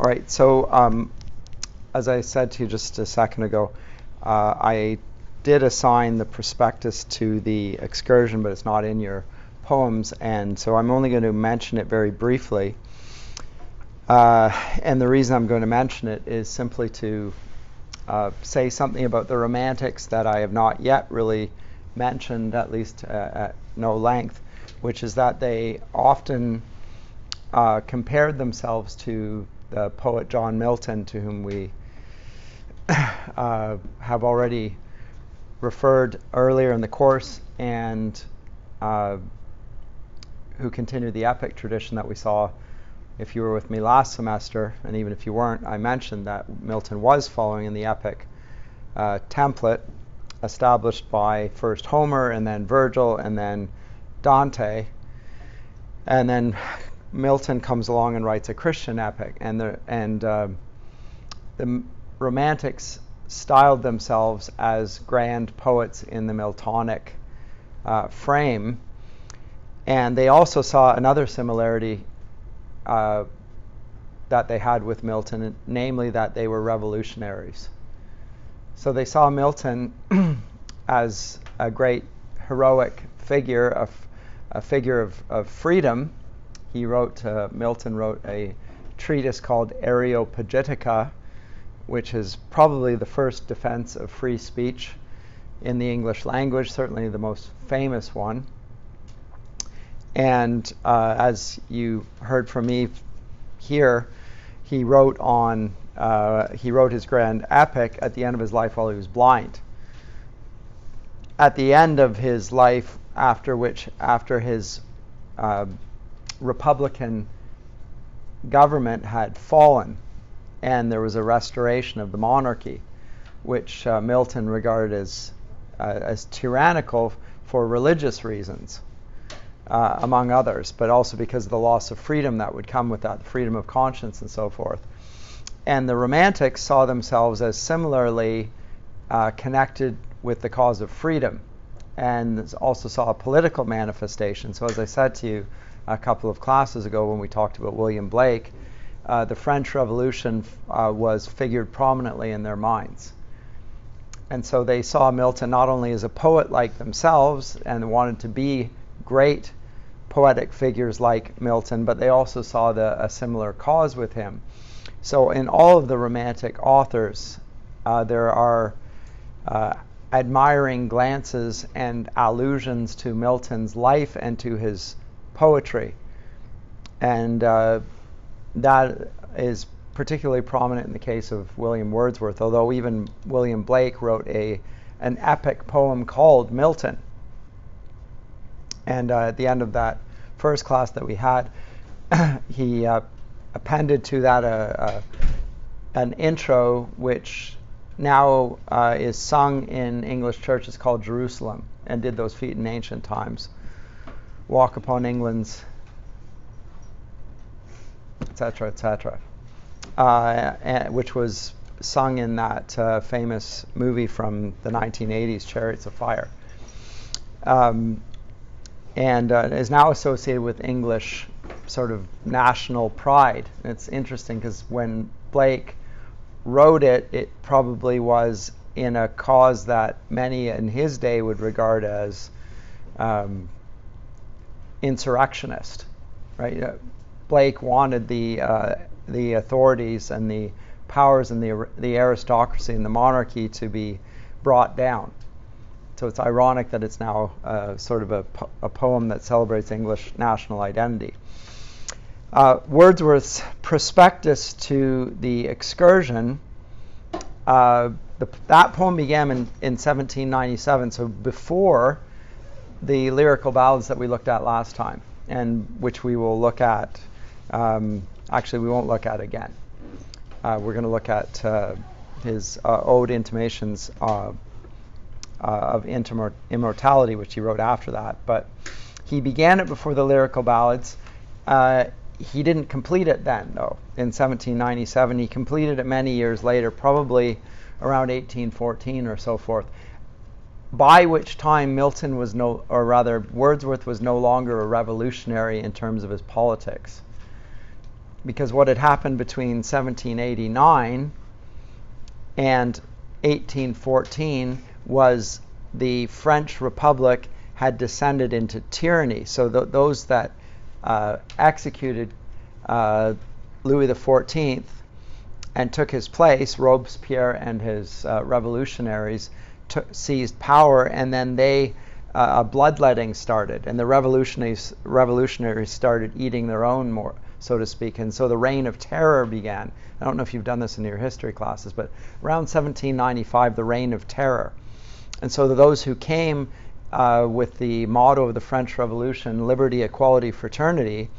All right, so as I said to you just a second ago, I did assign the prospectus to the excursion, but it's not in your poems, and so I'm only going to mention it very briefly. And the reason I'm going to mention it is simply to say something about the Romantics that I have not yet really mentioned, at least at no length, which is that they often compared themselves to the poet John Milton, to whom we have already referred earlier in the course, and who continued the epic tradition that we saw. If you were with me last semester, and even if you weren't, I mentioned that Milton was following in the epic template established by first Homer, and then Virgil, and then Dante. And then Milton comes along and writes a Christian epic, and the Romantics styled themselves as grand poets in the Miltonic frame, and they also saw another similarity that they had with Milton, namely that they were revolutionaries. So they saw Milton as a great heroic figure, a figure of freedom. Milton wrote a treatise called Areopagitica, which is probably the first defense of free speech in the English language, certainly the most famous one. And as you heard from me here, he wrote his grand epic at the end of his life while he was blind. At the end of his life, after his Republican government had fallen, and there was a restoration of the monarchy, which Milton regarded as tyrannical for religious reasons, among others, but also because of the loss of freedom that would come with that, the freedom of conscience and so forth. And the Romantics saw themselves as similarly connected with the cause of freedom, and also saw a political manifestation. So as I said to you a couple of classes ago when we talked about William Blake, the French Revolution was figured prominently in their minds. And so they saw Milton not only as a poet like themselves and wanted to be great poetic figures like Milton, but they also saw a similar cause with him. So in all of the Romantic authors, there are admiring glances and allusions to Milton's life and to his poetry. And that is particularly prominent in the case of William Wordsworth, although even William Blake wrote an epic poem called Milton. And at the end of that first class that we had, he appended to that an intro which now is sung in English churches called Jerusalem, and did those feet in ancient times. Walk upon England's, etc., etc., which was sung in that famous movie from the 1980s, Chariots of Fire, and is now associated with English sort of national pride. And it's interesting because when Blake wrote it, it probably was in a cause that many in his day would regard as insurrectionist, right? Blake wanted the authorities and the powers and the aristocracy and the monarchy to be brought down. So it's ironic that it's now sort of a poem that celebrates English national identity. Wordsworth's prospectus to the excursion, that poem began in 1797, so before the lyrical ballads that we looked at last time, and which we will look at. Actually, we won't look at again. We're going to look at his Ode, Intimations of Immortality, which he wrote after that. But he began it before the lyrical ballads. He didn't complete it then, though, in 1797. He completed it many years later, probably around 1814 or so forth, by which time Wordsworth was no longer a revolutionary in terms of his politics. because what had happened between 1789 and 1814 was the French Republic had descended into tyranny. So those that executed Louis XIV and took his place, Robespierre and his revolutionaries seized power, and then bloodletting started, and the revolutionaries started eating their own, more so to speak, and so the reign of terror began. I don't know if you've done this in your history classes, but around 1795, the reign of terror. And so those who came with the motto of the French Revolution, liberty, equality, fraternity,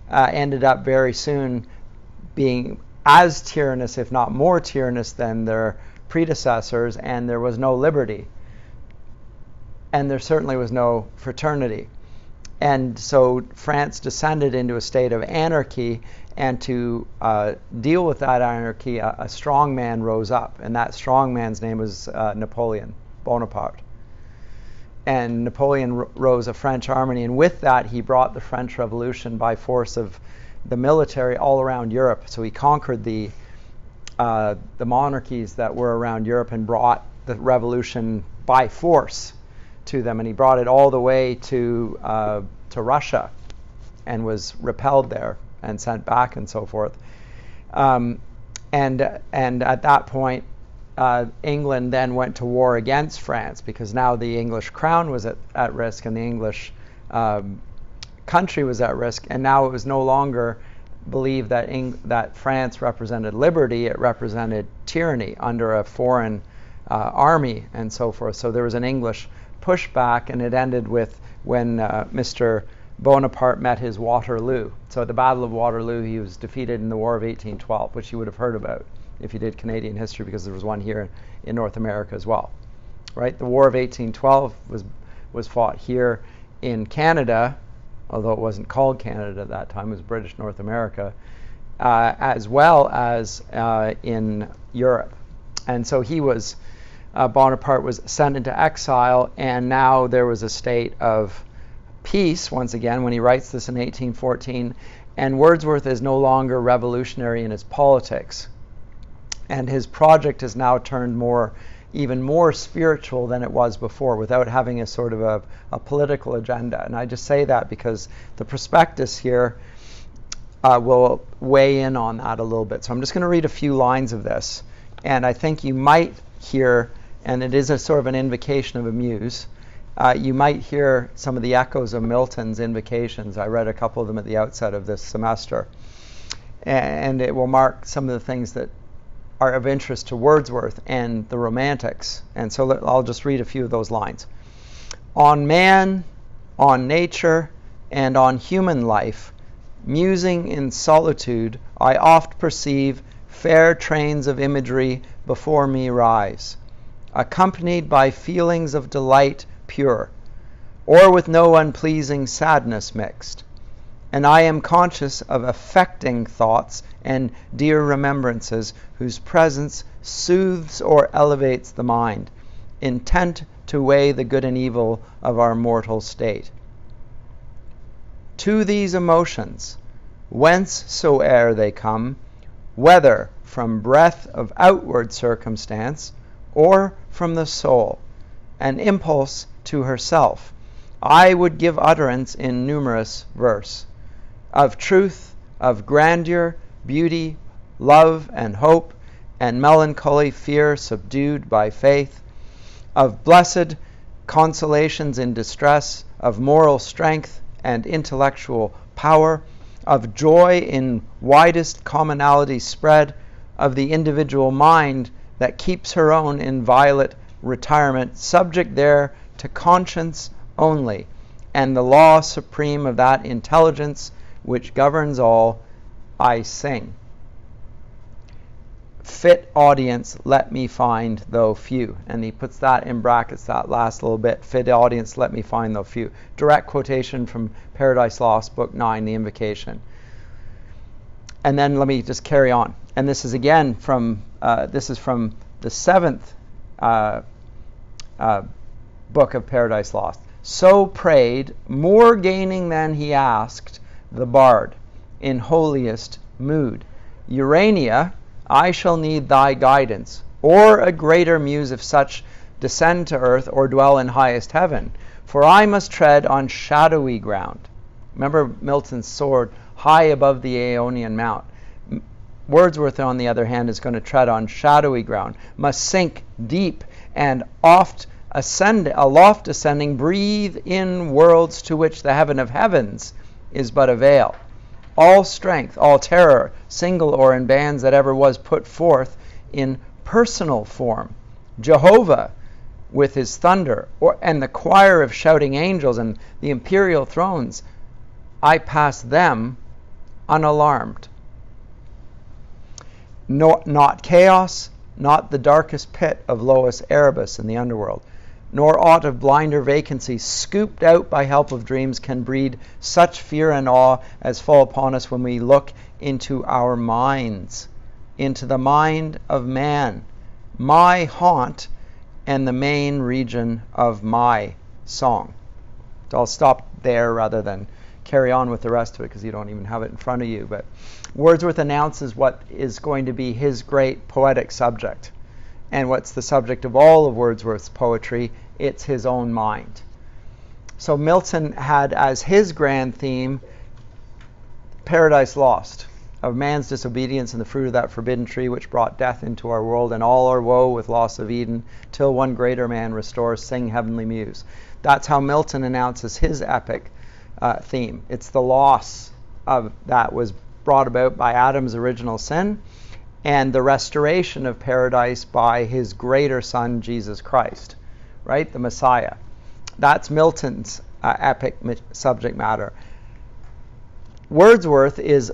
ended up very soon being as tyrannous, if not more tyrannous, than their predecessors, and there was no liberty. And there certainly was no fraternity. And so France descended into a state of anarchy, and to deal with that anarchy, a strong man rose up, and that strong man's name was Napoleon Bonaparte. And Napoleon rose a French army, and with that he brought the French Revolution by force of the military all around Europe. So he conquered the monarchies that were around Europe and brought the revolution by force to them, and he brought it all the way to Russia, and was repelled there and sent back and so forth. And at that point, England then went to war against France, because now the English crown was at risk, and the English country was at risk, and now it was no longer believed that France represented liberty. It represented tyranny under a foreign army and so forth. So there was an English pushback, and it ended with when Mr. Bonaparte met his Waterloo. So at the Battle of Waterloo, he was defeated in the War of 1812, which you would have heard about if you did Canadian history, because there was one here in North America as well. Right? The War of 1812 was fought here in Canada, although it wasn't called Canada at that time, it was British North America, as well as in Europe. And so Bonaparte was sent into exile, and now there was a state of peace once again when he writes this in 1814, and Wordsworth is no longer revolutionary in his politics, and his project is now turned even more spiritual than it was before, without having a sort of a political agenda. And I just say that because the prospectus here will weigh in on that a little bit. So I'm just going to read a few lines of this, and I think you might hear, and it is a sort of an invocation of amuse, you might hear some of the echoes of Milton's invocations. I read a couple of them at the outset of this semester, and it will mark some of the things that are of interest to Wordsworth and the Romantics. And so I'll just read a few of those lines. On man, on nature, and on human life, musing in solitude, I oft perceive fair trains of imagery before me rise, accompanied by feelings of delight pure, or with no unpleasing sadness mixed. And I am conscious of affecting thoughts and dear remembrances whose presence soothes or elevates the mind, intent to weigh the good and evil of our mortal state. To these emotions, whence soe'er they come, whether from breath of outward circumstance or from the soul, an impulse to herself, I would give utterance in numerous verse, of truth, of grandeur, beauty, love and hope, and melancholy fear subdued by faith, of blessed consolations in distress, of moral strength and intellectual power, of joy in widest commonality spread, of the individual mind that keeps her own inviolate retirement, subject there to conscience only, and the law supreme of that intelligence which governs all, I sing. Fit audience let me find, though few. And he puts that in brackets, that last little bit. Fit audience let me find, though few. Direct quotation from Paradise Lost, Book 9, The Invocation. And then let me just carry on. And this is again from the seventh book of Paradise Lost. So prayed, more gaining than he asked, the bard, in holiest mood. Urania, I shall need thy guidance, or a greater muse if such descend to earth or dwell in highest heaven, for I must tread on shadowy ground. Remember Milton's sword high above the Aeonian mount. Wordsworth, on the other hand, is going to tread on shadowy ground, must sink deep and aloft ascending, breathe in worlds to which the heaven of heavens is but a veil. All strength, all terror, single or in bands that ever was put forth in personal form. Jehovah with his thunder, and the choir of shouting angels and the imperial thrones, I pass them unalarmed. Not chaos, not the darkest pit of lowest Erebus in the underworld, nor aught of blinder vacancy, scooped out by help of dreams, can breed such fear and awe as fall upon us when we look into our minds, into the mind of man, my haunt and the main region of my song. So I'll stop there rather than carry on with the rest of it because you don't even have it in front of you. But Wordsworth announces what is going to be his great poetic subject. And what's the subject of all of Wordsworth's poetry? It's his own mind. So Milton had as his grand theme Paradise Lost, of man's disobedience and the fruit of that forbidden tree which brought death into our world, and all our woe with loss of Eden, till one greater man restores, sing heavenly muse. That's how Milton announces his epic theme. It's the loss of that was brought about by Adam's original sin, and the restoration of paradise by his greater son, Jesus Christ, right? The Messiah. That's Milton's epic subject matter. Wordsworth is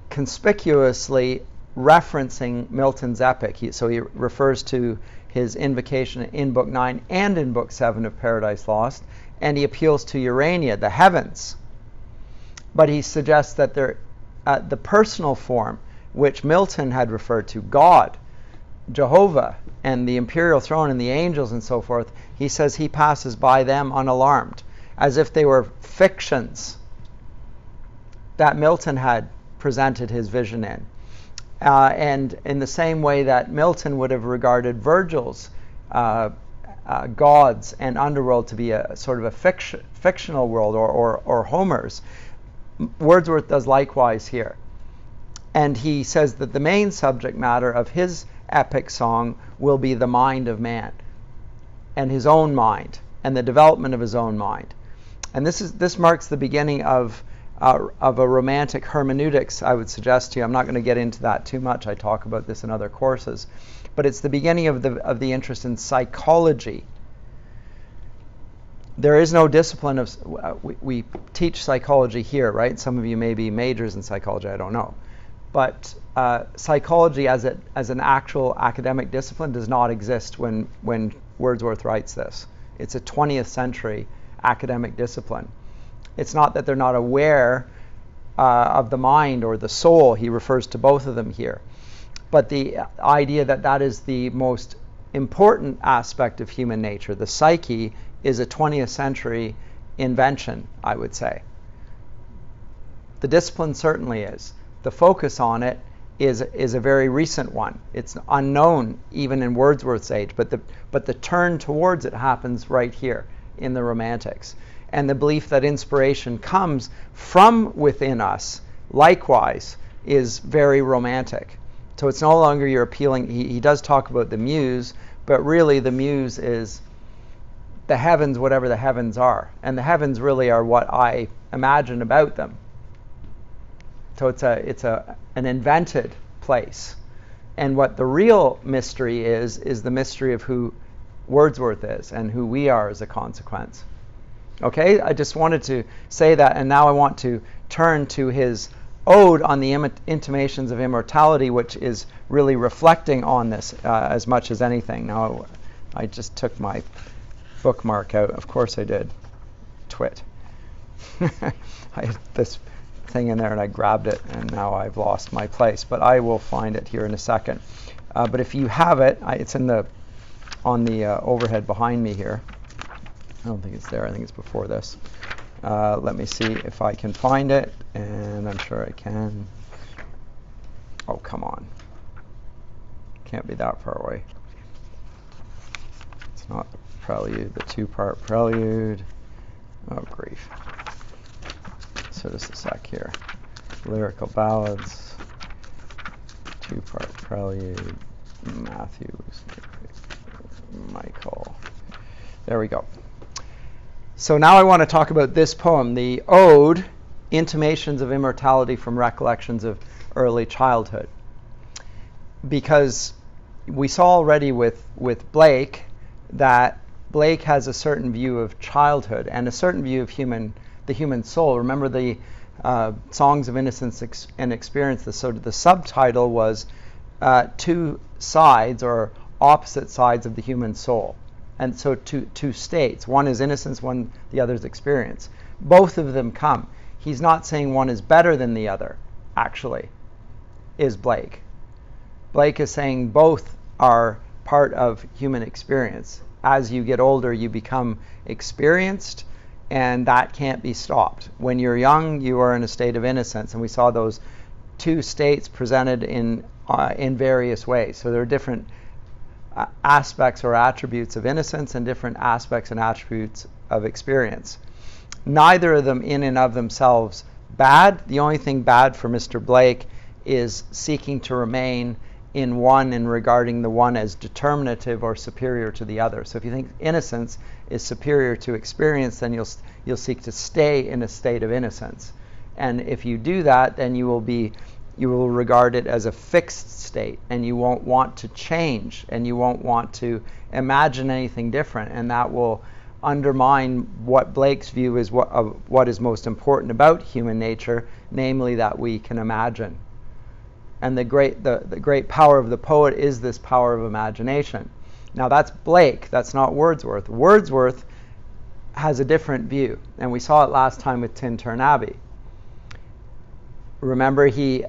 conspicuously referencing Milton's epic. So he refers to his Invocation in Book 9 and in Book 7 of Paradise Lost, and he appeals to Urania, the heavens. But he suggests that the personal form, which Milton had referred to, God, Jehovah, and the imperial throne and the angels and so forth, he says he passes by them unalarmed, as if they were fictions that Milton had presented his vision in. And in the same way that Milton would have regarded Virgil's gods and underworld to be a sort of a fictional world, or Homer's, Wordsworth does likewise here. And he says that the main subject matter of his epic song will be the mind of man and his own mind and the development of his own mind. And this marks the beginning of a romantic hermeneutics, I would suggest to you. I'm not going to get into that too much. I talk about this in other courses. But it's the beginning of the interest in psychology. There is no discipline of... we teach psychology here, right? Some of you may be majors in psychology, I don't know. But psychology as an actual academic discipline does not exist when Wordsworth writes this. It's a 20th century academic discipline. It's not that they're not aware of the mind or the soul. He refers to both of them here. But the idea that is the most important aspect of human nature, the psyche, is a 20th century invention, I would say. The discipline certainly is. The focus on it is a very recent one. It's unknown even in Wordsworth's age, but the turn towards it happens right here in the Romantics. And the belief that inspiration comes from within us, likewise, is very romantic. So it's no longer you're appealing. He does talk about the muse, but really the muse is the heavens, whatever the heavens are. And the heavens really are what I imagine about them. So it's an invented place. And what the real mystery is the mystery of who Wordsworth is and who we are as a consequence. Okay, I just wanted to say that, and now I want to turn to his ode on the intimations of immortality, which is really reflecting on this as much as anything. Now, I just took my bookmark out. Of course I did. Twit. I had this thing in there and I grabbed it, and now I've lost my place. But I will find it here in a second. But if you have it, it's on the overhead behind me here. I don't think it's there. I think it's before this. Let me see if I can find it, and I'm sure I can. come on. Can't be that far away. It's not the prelude, the two-part prelude. Oh, grief. So just a sec here. Lyrical ballads, two-part prelude, Matthews, Michael. There we go. So now I want to talk about this poem, the Ode, Intimations of Immortality from Recollections of Early Childhood. Because we saw already with Blake that Blake has a certain view of childhood and a certain view of the human soul. Remember the Songs of Innocence and Experience, the subtitle was two sides or opposite sides of the human soul. And so two states. One is innocence, the other is experience. Both of them come. He's not saying one is better than the other, actually, is Blake. Blake is saying both are part of human experience. As you get older, you become experienced, and that can't be stopped. When you're young, you are in a state of innocence, and we saw those two states presented in various ways. So there are different aspects or attributes of innocence and different aspects and attributes of experience. Neither of them in and of themselves bad. The only thing bad for Mr. Blake is seeking to remain in one and regarding the one as determinative or superior to the other. So if you think innocence is superior to experience, then you'll seek to stay in a state of innocence. And if you do that, then you will regard it as a fixed state, and you won't want to change, and you won't want to imagine anything different, and that will undermine what Blake's view is of what is most important about human nature, namely that we can imagine. And the great power of the poet is this power of imagination. Now that's Blake, that's not Wordsworth. Wordsworth has a different view, and we saw it last time with Tintern Abbey. Remember, he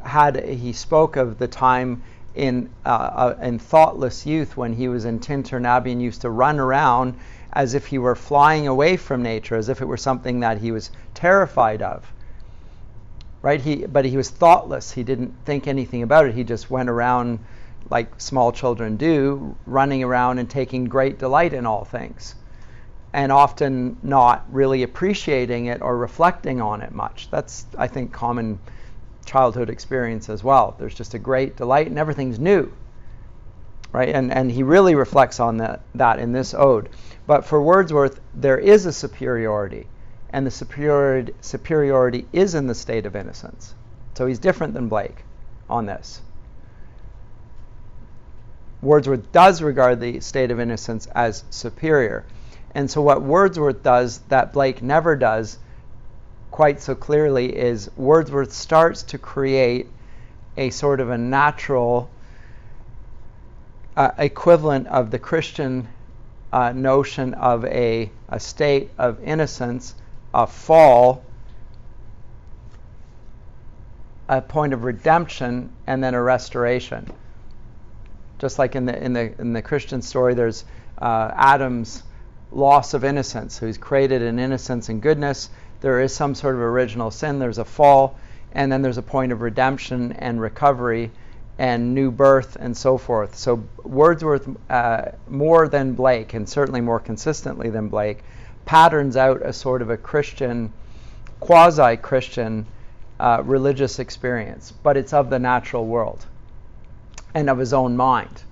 spoke of the time in thoughtless youth when he was in Tintern Abbey and used to run around as if he were flying away from nature, as if it were something that he was terrified of. Right? But he was thoughtless. He didn't think anything about it. He just went around like small children do, running around and taking great delight in all things, and often not really appreciating it or reflecting on it much. That's, I think, common childhood experience as well. There's just a great delight and everything's new. Right? And he really reflects on that in this ode. But for Wordsworth, there is a superiority. And the superiority is in the state of innocence. So he's different than Blake on this. Wordsworth does regard the state of innocence as superior. And so what Wordsworth does that Blake never does quite so clearly is Wordsworth starts to create a sort of a natural equivalent of the Christian notion of a state of innocence, a fall, a point of redemption, and then a restoration. Just like in the Christian story, there's Adam's loss of innocence, who's created in innocence and goodness. There is some sort of original sin. There's a fall, and then there's a point of redemption and recovery and new birth and so forth. So Wordsworth, more than Blake, and certainly more consistently than Blake, patterns out a sort of a Christian, quasi-Christian religious experience, but it's of the natural world and of his own mind.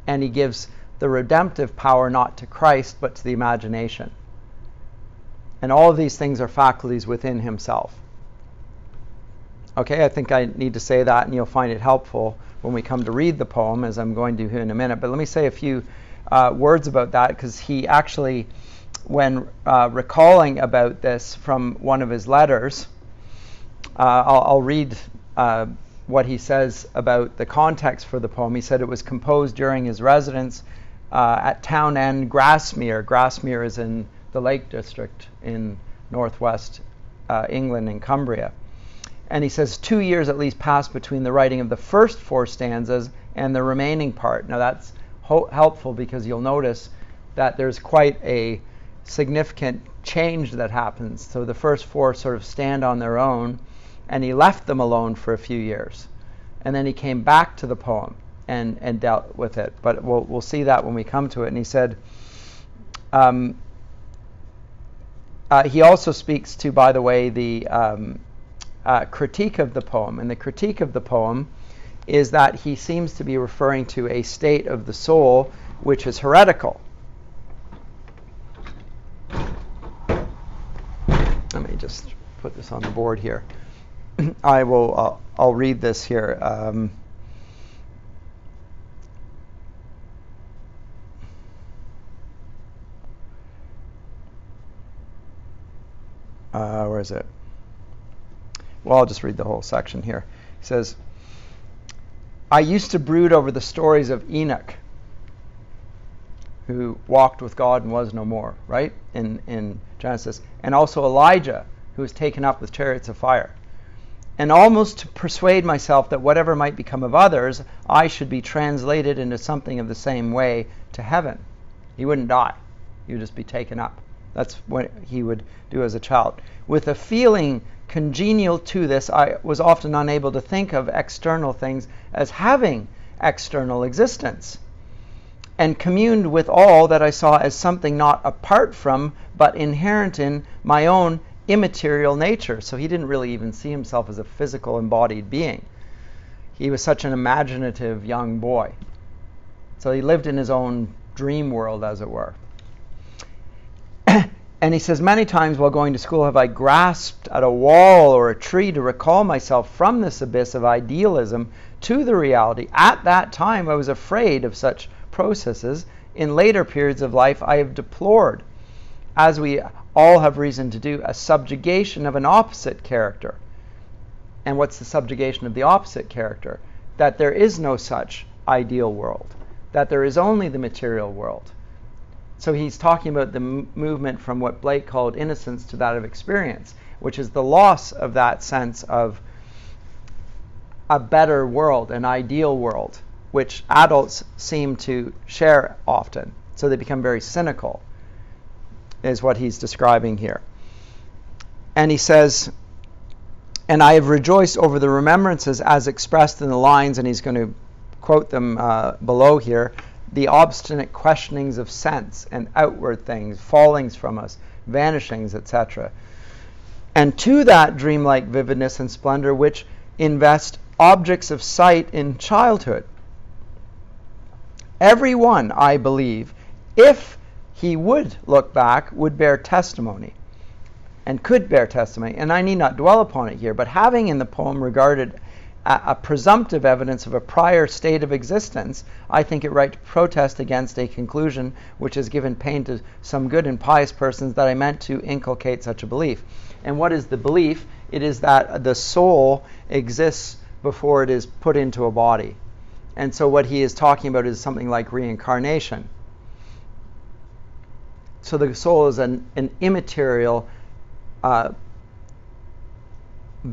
And he gives the redemptive power not to Christ, but to the imagination. And all of these things are faculties within himself. Okay, I think I need to say that, and you'll find it helpful when we come to read the poem, as I'm going to here in a minute. But let me say a few words about that, because he actually, when recalling about this from one of his letters, I'll read what he says about the context for the poem. He said it was composed during his residence at Town End, Grasmere. Grasmere is in the Lake District in northwest England and Cumbria. And he says 2 years at least passed between the writing of the first 4 stanzas and the remaining part. Now that's helpful, because you'll notice that there's quite a significant change that happens. So the first 4 sort of stand on their own, and he left them alone for a few years. And then he came back to the poem and dealt with it. But we'll see that when we come to it. And he said, he also speaks to, by the way, the critique of the poem. And the critique of the poem is that he seems to be referring to a state of the soul which is heretical. Let me just put this on the board here. I'll read this here. Where is it? Well, I'll just read the whole section here. He says, I used to brood over the stories of Enoch, who walked with God and was no more, right? In Genesis. And also Elijah, who was taken up with chariots of fire. And almost to persuade myself that whatever might become of others, I should be translated into something of the same way to heaven. He wouldn't die. He would just be taken up. That's what he would do as a child. With a feeling congenial to this, I was often unable to think of external things as having external existence, and communed with all that I saw as something not apart from, but inherent in my own immaterial nature. So he didn't really even see himself as a physical embodied being. He was such an imaginative young boy. So he lived in his own dream world, as it were. And he says, many times while going to school have I grasped at a wall or a tree to recall myself from this abyss of idealism to the reality. At that time I was afraid of such processes. In later periods of life I have deplored, as we all have reason to do, a subjugation of an opposite character. And what's the subjugation of the opposite character? That there is no such ideal world, that there is only the material world. So he's talking about the movement from what Blake called innocence to that of experience, which is the loss of that sense of a better world, an ideal world, which adults seem to share often. So they become very cynical, is what he's describing here. And he says, and I have rejoiced over the remembrances as expressed in the lines, and he's going to quote them below here, the obstinate questionings of sense and outward things, fallings from us, vanishings, etc. And to that dreamlike vividness and splendor which invest objects of sight in childhood. Every one, I believe, if he would look back, would bear testimony, and could bear testimony. And I need not dwell upon it here, but having in the poem regarded a presumptive evidence of a prior state of existence, I think it right to protest against a conclusion which has given pain to some good and pious persons that I meant to inculcate such a belief. And what is the belief? It is that the soul exists before it is put into a body. And so what he is talking about is something like reincarnation. So the soul is an immaterial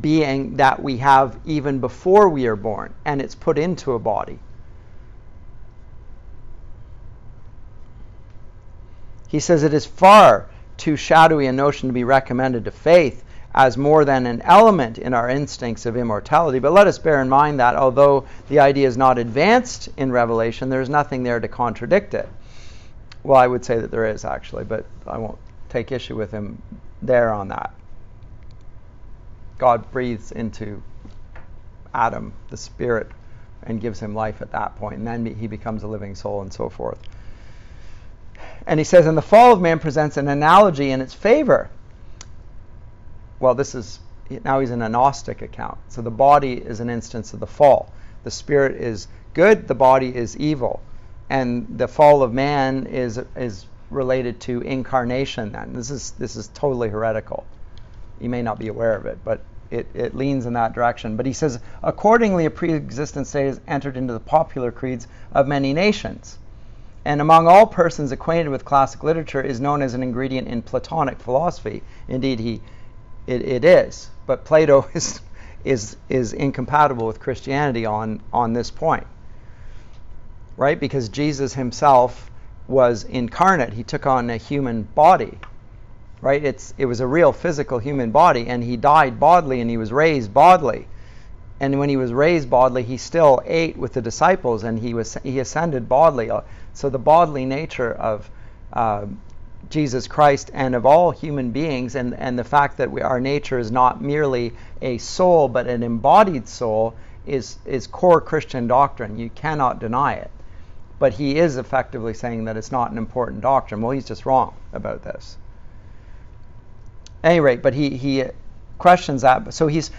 being that we have even before we are born, and it's put into a body. He says it is far too shadowy a notion to be recommended to faith as more than an element in our instincts of immortality. But let us bear in mind that although the idea is not advanced in Revelation, there is nothing there to contradict it. Well, I would say that there is actually, but I won't take issue with him there on that. God breathes into Adam the spirit and gives him life at that point, and then he becomes a living soul and so forth. And he says, and the fall of man presents an analogy in its favor. Well, now he's in a Gnostic account. So the body is an instance of the fall. The spirit is good, the body is evil. And the fall of man is related to incarnation then. This is totally heretical. You may not be aware of it, but it leans in that direction. But he says, accordingly, a pre-existent state has entered into the popular creeds of many nations. And among all persons acquainted with classic literature is known as an ingredient in Platonic philosophy. Indeed, it is. But Plato is incompatible with Christianity on this point. Right? Because Jesus himself was incarnate. He took on a human body. Right? It was a real physical human body, and he died bodily and he was raised bodily. and when he was raised bodily, he still ate with the disciples, and he ascended bodily. So the bodily nature of Jesus Christ and of all human beings, and the fact that our nature is not merely a soul but an embodied soul, is core Christian doctrine. You cannot deny it. But he is effectively saying that it's not an important doctrine. Well, he's just wrong about this. At any rate, but he questions that. So he's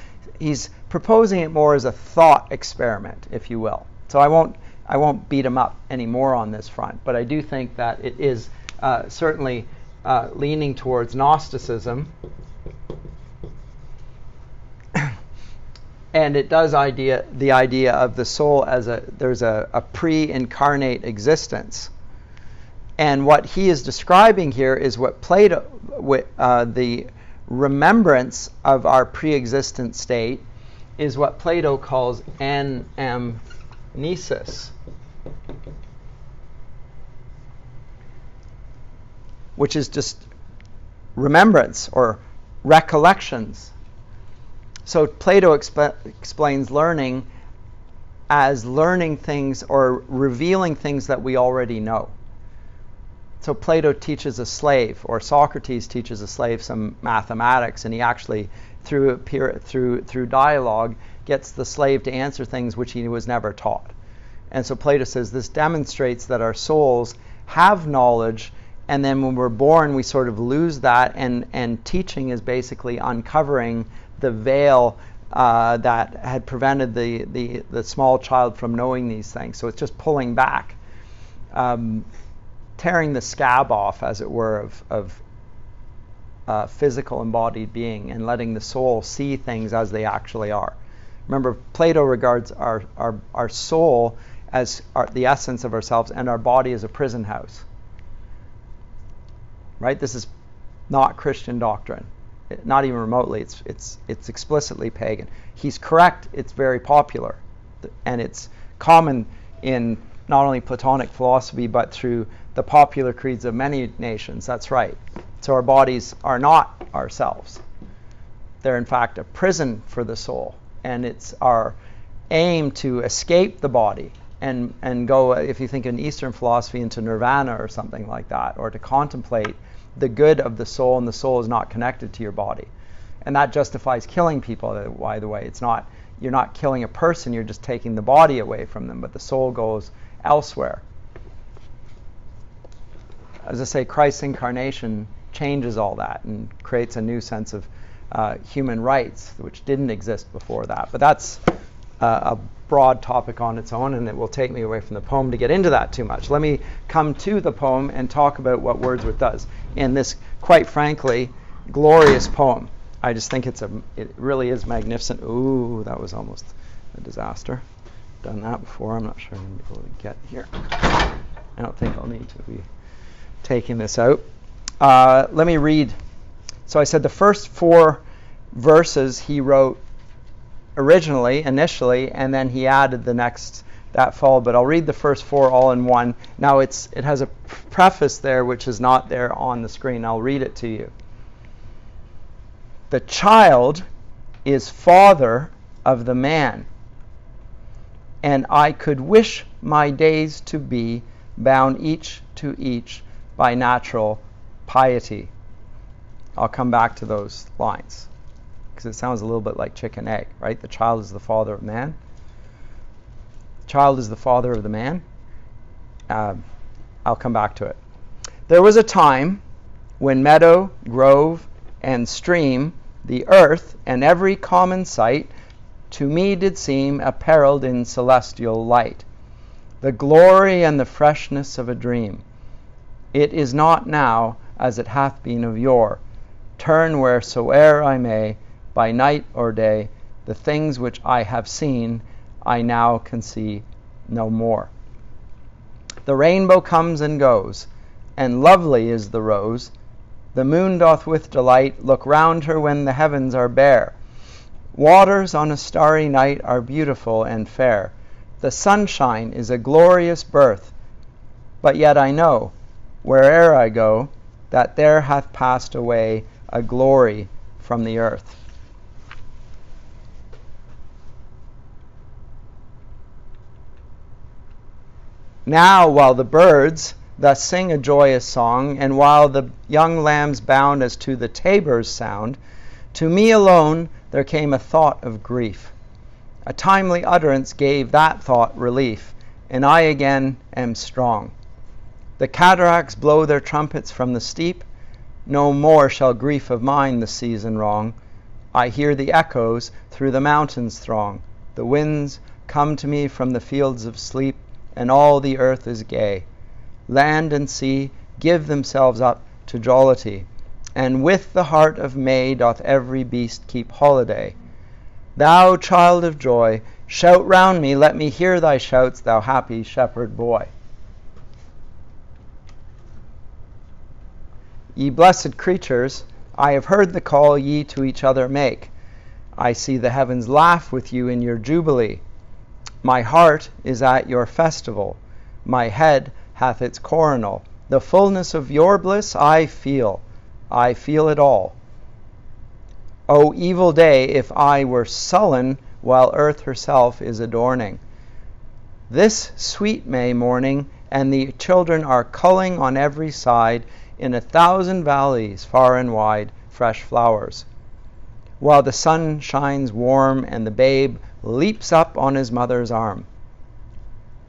proposing it more as a thought experiment, if you will. So I won't beat him up anymore on this front. But I do think that it is certainly leaning towards Gnosticism. And it does the idea of the soul as there's a pre-incarnate existence. And what he is describing here is what Plato, the remembrance of our pre-existent state, is what Plato calls anamnesis, which is just remembrance or recollections. So Plato explains learning as learning things or revealing things that we already know. So Plato teaches a slave, or Socrates teaches a slave, some mathematics, and he actually, through dialogue, gets the slave to answer things which he was never taught. And so Plato says this demonstrates that our souls have knowledge, and then when we're born we sort of lose that, and teaching is basically uncovering the veil that had prevented the small child from knowing these things. So it's just pulling back, tearing the scab off, as it were, of physical embodied being, and letting the soul see things as they actually are. Remember, Plato regards our soul as the essence of ourselves, and our body as a prison house. Right? This is not Christian doctrine. Not even remotely. It's explicitly pagan. He's correct. It's very popular, and it's common in not only Platonic philosophy but through the popular creeds of many nations. That's right. So our bodies are not ourselves. They're in fact a prison for the soul, and it's our aim to escape the body and go, if you think in Eastern philosophy, into nirvana or something like that, or to contemplate the good of the soul, and the soul is not connected to your body. And that justifies killing people, by the way. You're not killing a person, you're just taking the body away from them, but the soul goes elsewhere. As I say, Christ's incarnation changes all that and creates a new sense of human rights, which didn't exist before that. But that's a broad topic on its own, and it will take me away from the poem to get into that too much. Let me come to the poem and talk about what Wordsworth does in this, quite frankly, glorious poem. I just think it really is magnificent. Ooh, that was almost a disaster. Done that before. I'm not sure I'm going to be able to get here. I don't think I'll need to be taking this out. Let me read. So I said the first 4 verses he wrote initially, and then he added the next that followed. But I'll read the first 4 all in one. Now it has a preface there which is not there on the screen. I'll read it to you. The child is father of the man, and I could wish my days to be bound each to each by natural piety. I'll come back to those lines, because it sounds a little bit like chicken egg, right? The child is the father of man. Child is the father of the man. I'll come back to it. There was a time when meadow, grove, and stream, the earth, and every common sight, to me did seem apparelled in celestial light, the glory and the freshness of a dream. It is not now as it hath been of yore. Turn wheresoe'er I may, by night or day, the things which I have seen, I now can see no more. The rainbow comes and goes, and lovely is the rose. The moon doth with delight look round her when the heavens are bare. Waters on a starry night are beautiful and fair. The sunshine is a glorious birth, but yet I know, where'er I go, that there hath passed away a glory from the earth. Now, while the birds thus sing a joyous song, and while the young lambs bound as to the tabor's sound, to me alone there came a thought of grief. A timely utterance gave that thought relief, and I again am strong. The cataracts blow their trumpets from the steep. No more shall grief of mine the season wrong. I hear the echoes through the mountains throng. The winds come to me from the fields of sleep, and all the earth is gay. Land and sea give themselves up to jollity, and with the heart of May doth every beast keep holiday. Thou child of joy, shout round me, let me hear thy shouts, thou happy shepherd boy. Ye blessed creatures, I have heard the call ye to each other make. I see the heavens laugh with you in your jubilee. My heart is at your festival. My head hath its coronal. The fullness of your bliss I feel it all. O evil day, if I were sullen while earth herself is adorning. This sweet May morning, and the children are culling on every side, in 1,000 valleys far and wide, fresh flowers. While the sun shines warm and the babe leaps up on his mother's arm.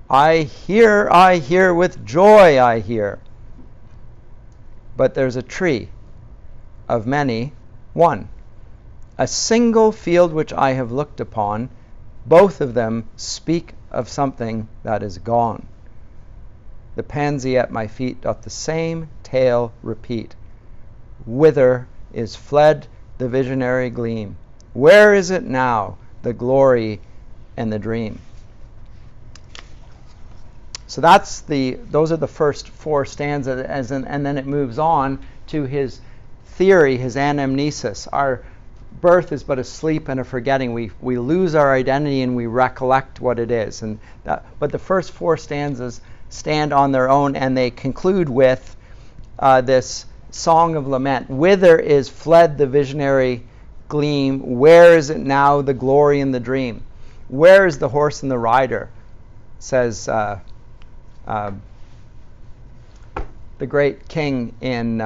I hear, with joy I hear. But there's a tree, of many, one. A single field which I have looked upon, both of them speak of something that is gone. The pansy at my feet doth the same tale repeat. Whither is fled the visionary gleam? Where is it now, the glory and the dream? So those are the first four stanzas, and then it moves on to his theory, his anamnesis. Our birth is but a sleep and a forgetting. We lose our identity and we recollect what it is. But the first four stanzas stand on their own, and they conclude with this song of lament. Whither is fled the visionary gleam? Where is it now, the glory and the dream? Where is the horse and the rider? Says the great king in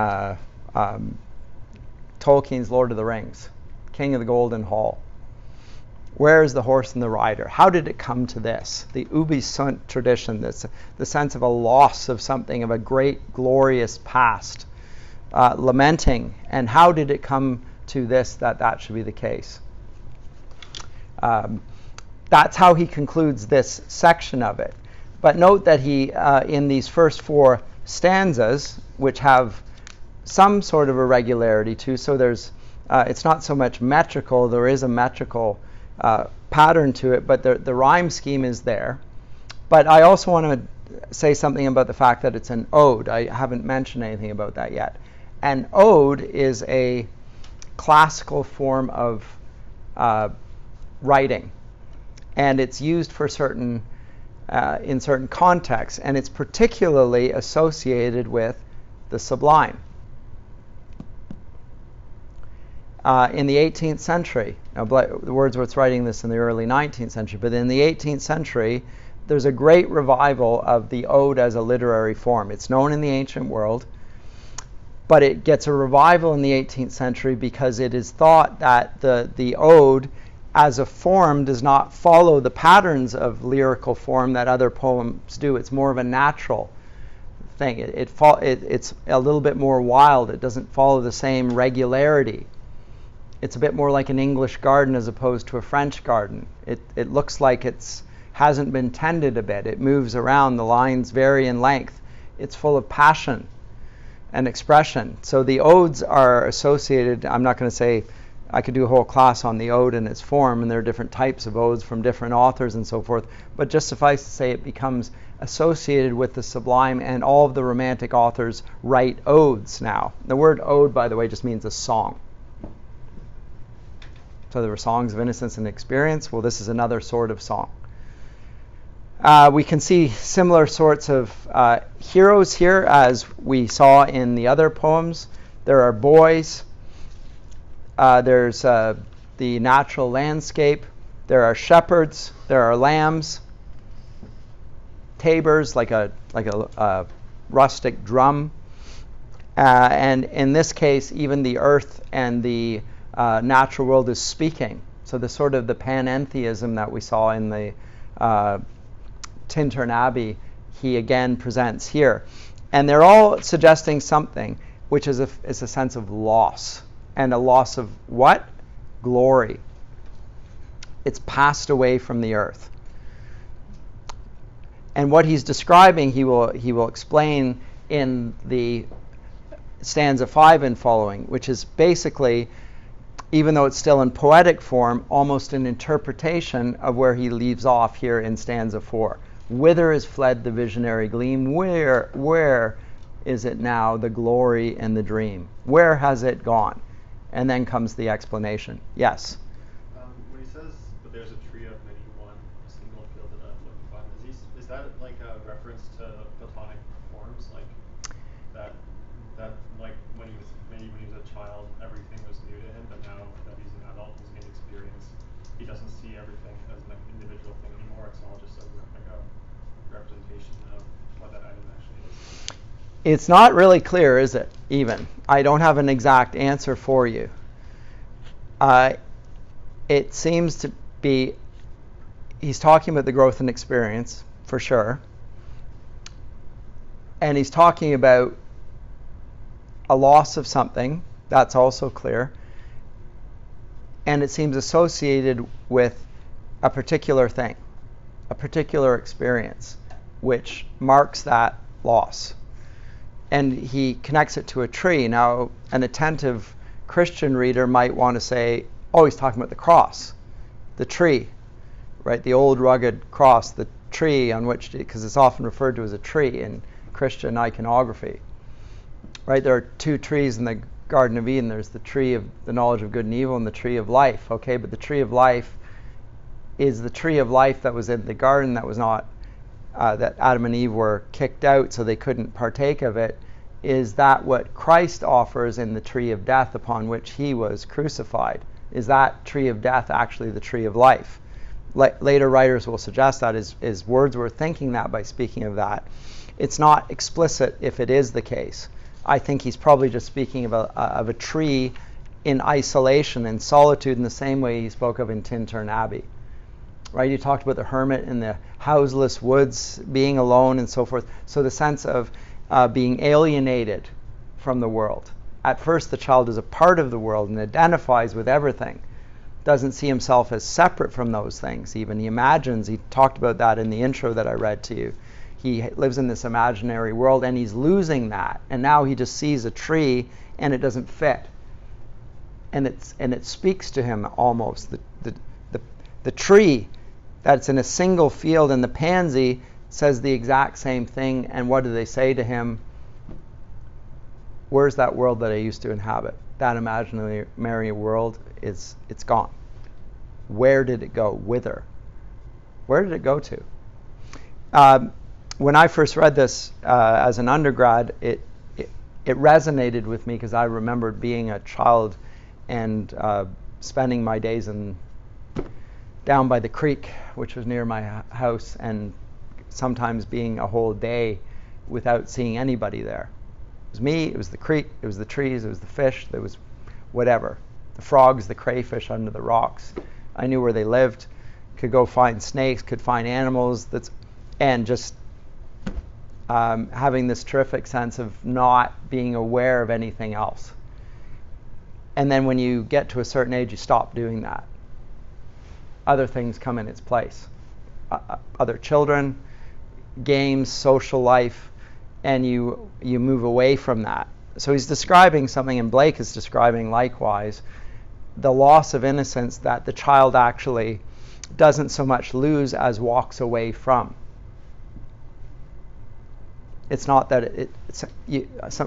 Tolkien's Lord of the Rings, King of the Golden Hall. Where is the horse and the rider? How did it come to this? The ubi sunt tradition, the sense of a loss of something, of a great, glorious past, lamenting. And how did it come to this, that should be the case? That's how he concludes this section of it. But note that he, in these first four stanzas, which have some sort of irregularity too, so there's, it's not so much metrical, there is a metrical pattern to it, but the rhyme scheme is there. But I also want to say something about the fact that it's an ode. I haven't mentioned anything about that yet. An ode is a classical form of writing, and it's used for certain in certain contexts, and it's particularly associated with the sublime. In the 18th century, now Wordsworth's writing this in the early 19th century, but in the 18th century, there's a great revival of the ode as a literary form. It's known in the ancient world, but it gets a revival in the 18th century because it is thought that the ode as a form does not follow the patterns of lyrical form that other poems do. It's more of a natural thing. It's a little bit more wild. It doesn't follow the same regularity. It's a bit more like an English garden as opposed to a French garden. It looks like it hasn't been tended a bit. It moves around. The lines vary in length. It's full of passion and expression. So the odes are associated, I'm not going to say, I could do a whole class on the ode and its form, and there are different types of odes from different authors and so forth, but just suffice to say it becomes associated with the sublime, and all of the Romantic authors write odes now. The word ode, by the way, just means a song. So there were songs of innocence and experience. Well, this is another sort of song. We can see similar sorts of heroes here as we saw in the other poems. There are boys. There's the natural landscape. There are shepherds. There are lambs. tabors, like a rustic drum. And in this case, even the earth and the natural world is speaking. So the sort of the panentheism that we saw in the Tintern Abbey, he again presents here. And they're all suggesting something, which is a sense of loss. And a loss of what? Glory. It's passed away from the earth. And what he's describing, he will explain in the stanza 5 and following, which is basically, even though it's still in poetic form, almost an interpretation of where he leaves off here in stanza 4. Whither is fled the visionary gleam? Where is it now, the glory and the dream? Where has it gone? And then comes the explanation. Yes? When he says, but there's a tree of many one, a single field that I've looked upon, is that like a reference to Platonic forms? Like that like when he was a child, everything was new to him, but now that he's an adult, he's gained experience, he doesn't see everything as an individual thing anymore. It's all just like a representation of what that item actually is. It's not really clear, is it, even? I don't have an exact answer for you. It seems to be, he's talking about the growth and experience, for sure. And he's talking about a loss of something, that's also clear. And it seems associated with a particular thing, a particular experience, which marks that loss. And he connects it to a tree. Now, an attentive Christian reader might want to say, oh, he's talking about the cross, the tree, right? The old rugged cross, the tree on which, because it's often referred to as a tree in Christian iconography, right? There are two trees in the Garden of Eden. There's the tree of the knowledge of good and evil and the tree of life, okay? But the tree of life is the tree of life that was in the garden that was not, that Adam and Eve were kicked out so they couldn't partake of it. Is that what Christ offers in the tree of death upon which he was crucified? Is that tree of death actually the tree of life? Later writers will suggest that. Is Wordsworth thinking that by speaking of that? It's not explicit if it is the case. I think he's probably just speaking of a tree in isolation and solitude in the same way he spoke of in Tintern Abbey. Right? You talked about the hermit in the houseless woods, being alone and so forth. So the sense of being alienated from the world. At first the child is a part of the world and identifies with everything. Doesn't see himself as separate from those things even. He imagines, he talked about that in the intro that I read to you. He lives in this imaginary world and he's losing that. And now he just sees a tree and it doesn't fit. And it speaks to him almost. The tree that's in a single field and the pansy says the exact same thing. And what do they say to him? Where's that world that I used to inhabit? That imaginary world, it's gone. Where did it go? Whither? Where did it go to? When I first read this as an undergrad, it resonated with me because I remembered being a child and spending my days down by the creek, which was near my house, and sometimes being a whole day without seeing anybody there. It was me, it was the creek, it was the trees, it was the fish, there was whatever. The frogs, the crayfish under the rocks. I knew where they lived, could go find snakes, could find animals, and just having this terrific sense of not being aware of anything else. And then when you get to a certain age, you stop doing that. Other things come in its place. Other children, games, social life, and you move away from that. So he's describing something, and Blake is describing likewise, the loss of innocence that the child actually doesn't so much lose as walks away from. It's not that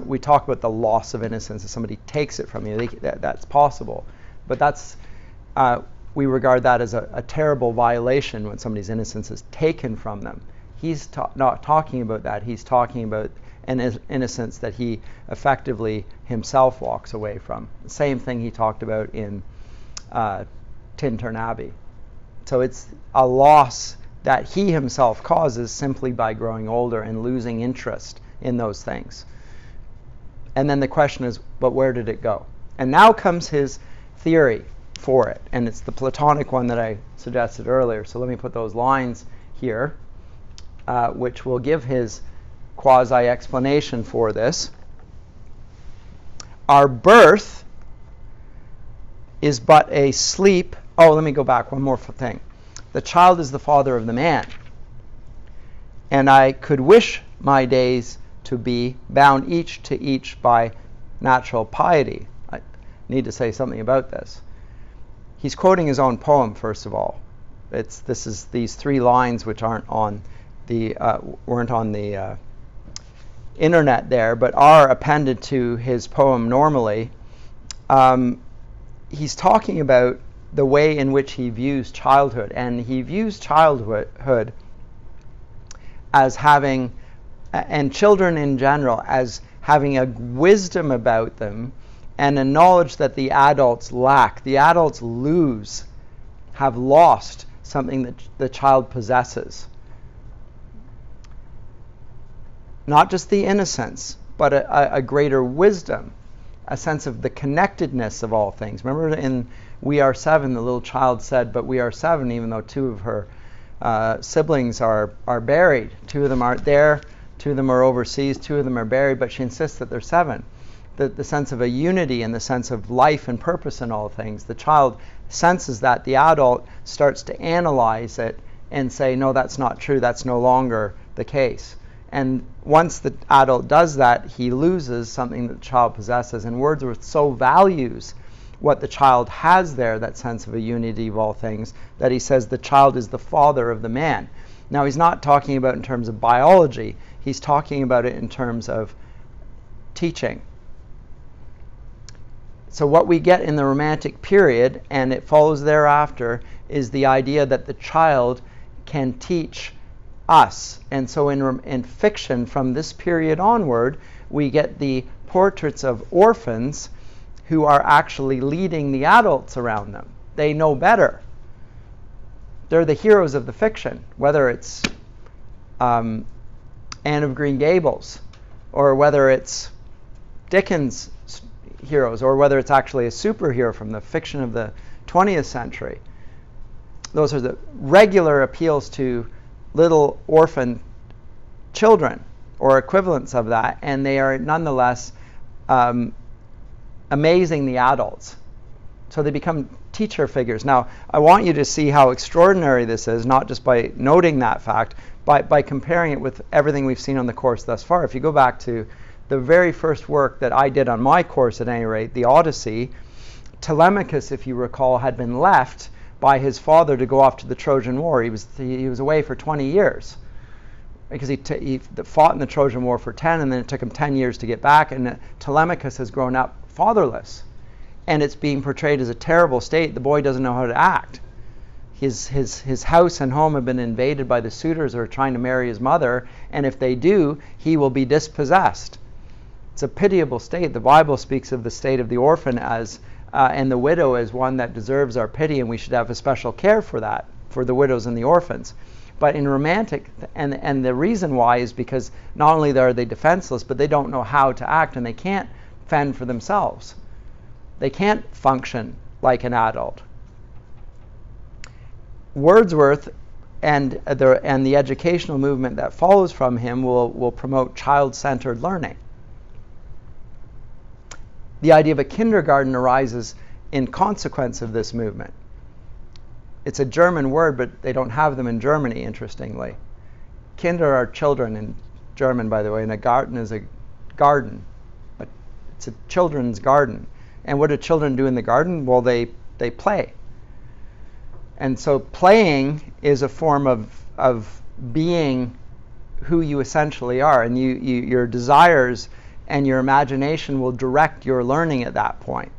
we talk about the loss of innocence if somebody takes it from you. That's possible. But we regard that as a terrible violation when somebody's innocence is taken from them. He's not talking about that. He's talking about an innocence that he effectively himself walks away from. The same thing he talked about in Tintern Abbey. So it's a loss that he himself causes simply by growing older and losing interest in those things. And then the question is, but where did it go? And now comes his theory for it, and it's the Platonic one that I suggested earlier. So let me put those lines here, which will give his quasi-explanation for this. Our birth is but a sleep. Oh, let me go back one more thing. The child is the father of the man. And I could wish my days to be bound each to each by natural piety. I need to say something about this. He's quoting his own poem, first of all. This is these three lines which weren't on the internet there, but are appended to his poem normally. He's talking about the way in which he views childhood, and he views childhood as having, and children in general, as having a wisdom about them and a knowledge that the adults lack. The adults have lost something that the child possesses. Not just the innocence, but a greater wisdom, a sense of the connectedness of all things. Remember in We Are Seven, the little child said, but we are seven, even though two of her siblings are buried. Two of them aren't there, two of them are overseas, two of them are buried, but she insists that they're seven. The sense of a unity and the sense of life and purpose in all things. The child senses that. The adult starts to analyze it and say, no, that's not true, that's no longer the case. And once the adult does that, he loses something that the child possesses. And Wordsworth so values what the child has there, that sense of a unity of all things, that he says the child is the father of the man. Now, he's not talking about in terms of biology. He's talking about it in terms of teaching. So what we get in the Romantic period, and it follows thereafter, is the idea that the child can teach us. And so in fiction from this period onward, we get the portraits of orphans who are actually leading the adults around them. They know better. They're the heroes of the fiction, whether it's Anne of Green Gables, or whether it's Dickens' heroes, or whether it's actually a superhero from the fiction of the 20th century. Those are the regular appeals to little orphan children, or equivalents of that, and they are nonetheless amazing the adults. So they become teacher figures. Now, I want you to see how extraordinary this is, not just by noting that fact, but by comparing it with everything we've seen on the course thus far. If you go back to the very first work that I did on my course, at any rate, the Odyssey, Telemachus, if you recall, had been left by his father to go off to the Trojan War. He was away for 20 years because he fought in the Trojan War for 10, and then it took him 10 years to get back, and Telemachus has grown up fatherless, and it's being portrayed as a terrible state. The boy doesn't know how to act. His house and home have been invaded by the suitors who are trying to marry his mother, and if they do, he will be dispossessed. It's a pitiable state. The Bible speaks of the state of the orphan as and the widow as one that deserves our pity, and we should have a special care for that, for the widows and the orphans. But in Romantic, and the reason why is because not only are they defenseless, but they don't know how to act, and they can't fend for themselves. They can't function like an adult. Wordsworth and the educational movement that follows from him will promote child-centered learning. The idea of a kindergarten arises in consequence of this movement. It's a German word, but they don't have them in Germany, interestingly. Kinder are children in German, by the way, and a garten is a garden. But it's a children's garden. And what do children do in the garden? Well, they play. And so playing is a form of being who you essentially are, and your desires and your imagination will direct your learning at that point.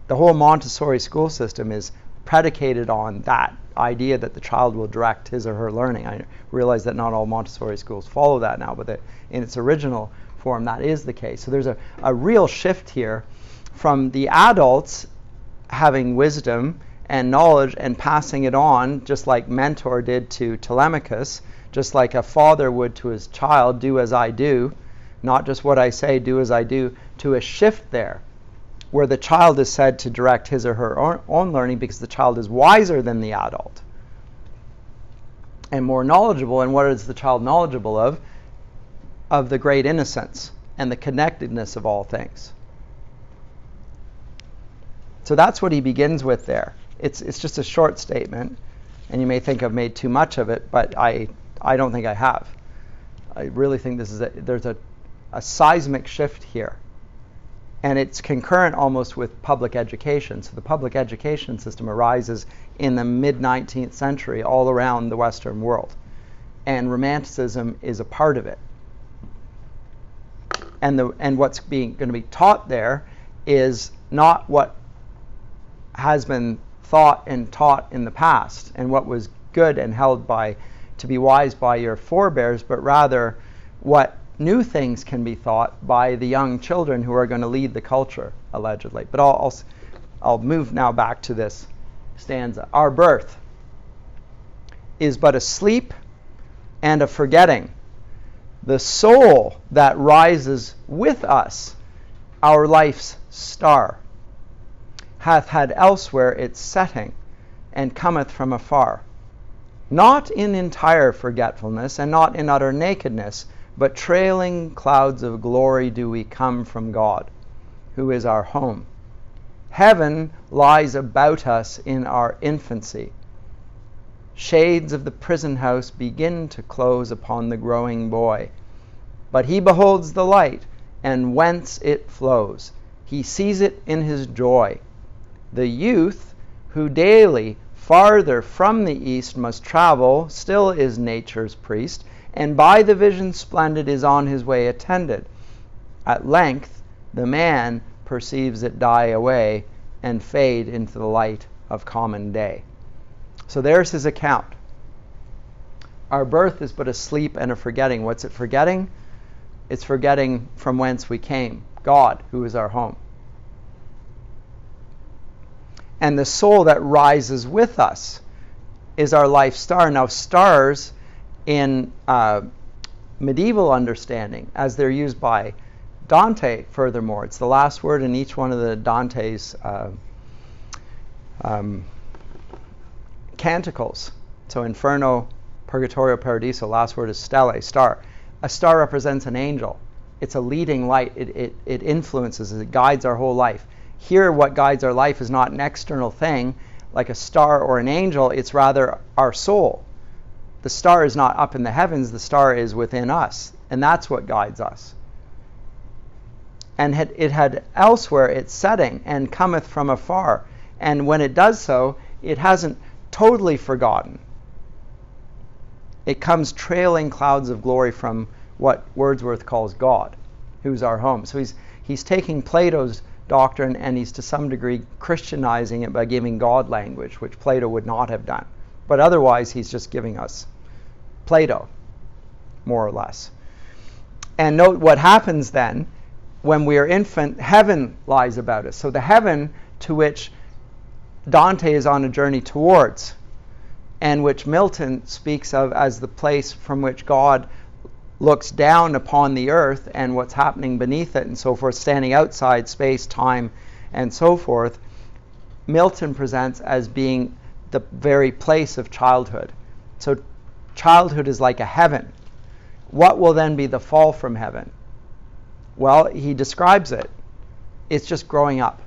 The whole Montessori school system is predicated on that idea that the child will direct his or her learning. I realize that not all Montessori schools follow that now, but that in its original form that is the case. So there's a real shift here from the adults having wisdom and knowledge and passing it on, just like Mentor did to Telemachus, just like a father would to his child, do as I do, not just what I say, do as I do, to a shift there, where the child is said to direct his or her own learning because the child is wiser than the adult and more knowledgeable. And what is the child knowledgeable of? Of the great innocence and the connectedness of all things. So that's what he begins with there. It's just a short statement, and you may think I've made too much of it, but I don't think I have. I really think there's a seismic shift here. And it's concurrent almost with public education. So the public education system arises in the mid-19th century all around the Western world. And Romanticism is a part of it. And what's going to be taught there is not what has been thought and taught in the past and what was good and held to be wise by your forebears, but rather what new things can be thought by the young children who are going to lead the culture, allegedly. But I'll move now back to this stanza. Our birth is but a sleep and a forgetting. The soul that rises with us, our life's star, hath had elsewhere its setting, and cometh from afar. Not in entire forgetfulness, and not in utter nakedness, but trailing clouds of glory do we come from God, who is our home. Heaven lies about us in our infancy. Shades of the prison house begin to close upon the growing boy. But he beholds the light, and whence it flows. He sees it in his joy. The youth, who daily farther from the east must travel, still is nature's priest, and by the vision splendid is on his way attended. At length the man perceives it die away and fade into the light of common day. So there's his account. Our birth is but a sleep and a forgetting. What's it forgetting? It's forgetting from whence we came, God, who is our home. And the soul that rises with us is our life star. Now, stars in medieval understanding, as they're used by Dante, furthermore, it's the last word in each one of the Dante's canticles. So Inferno, Purgatorio, Paradiso, last word is stelle, star. A star represents an angel. It's a leading light. It influences, it guides our whole life. Here, what guides our life is not an external thing, like a star or an angel. It's rather our soul. The star is not up in the heavens. The star is within us. And that's what guides us. And it had elsewhere its setting, and cometh from afar. And when it does so, it hasn't totally forgotten. It comes trailing clouds of glory from what Wordsworth calls God, who's our home. So he's taking Plato's doctrine and he's to some degree Christianizing it by giving God language, which Plato would not have done. But otherwise, he's just giving us Plato, more or less. And note what happens then when we are infant. Heaven lies about us. So the heaven to which Dante is on a journey towards, and which Milton speaks of as the place from which God looks down upon the earth and what's happening beneath it and so forth, standing outside space, time, and so forth, Milton presents as being the very place of childhood. So childhood is like a heaven. What will then be the fall from heaven? Well, he describes it. It's just growing up.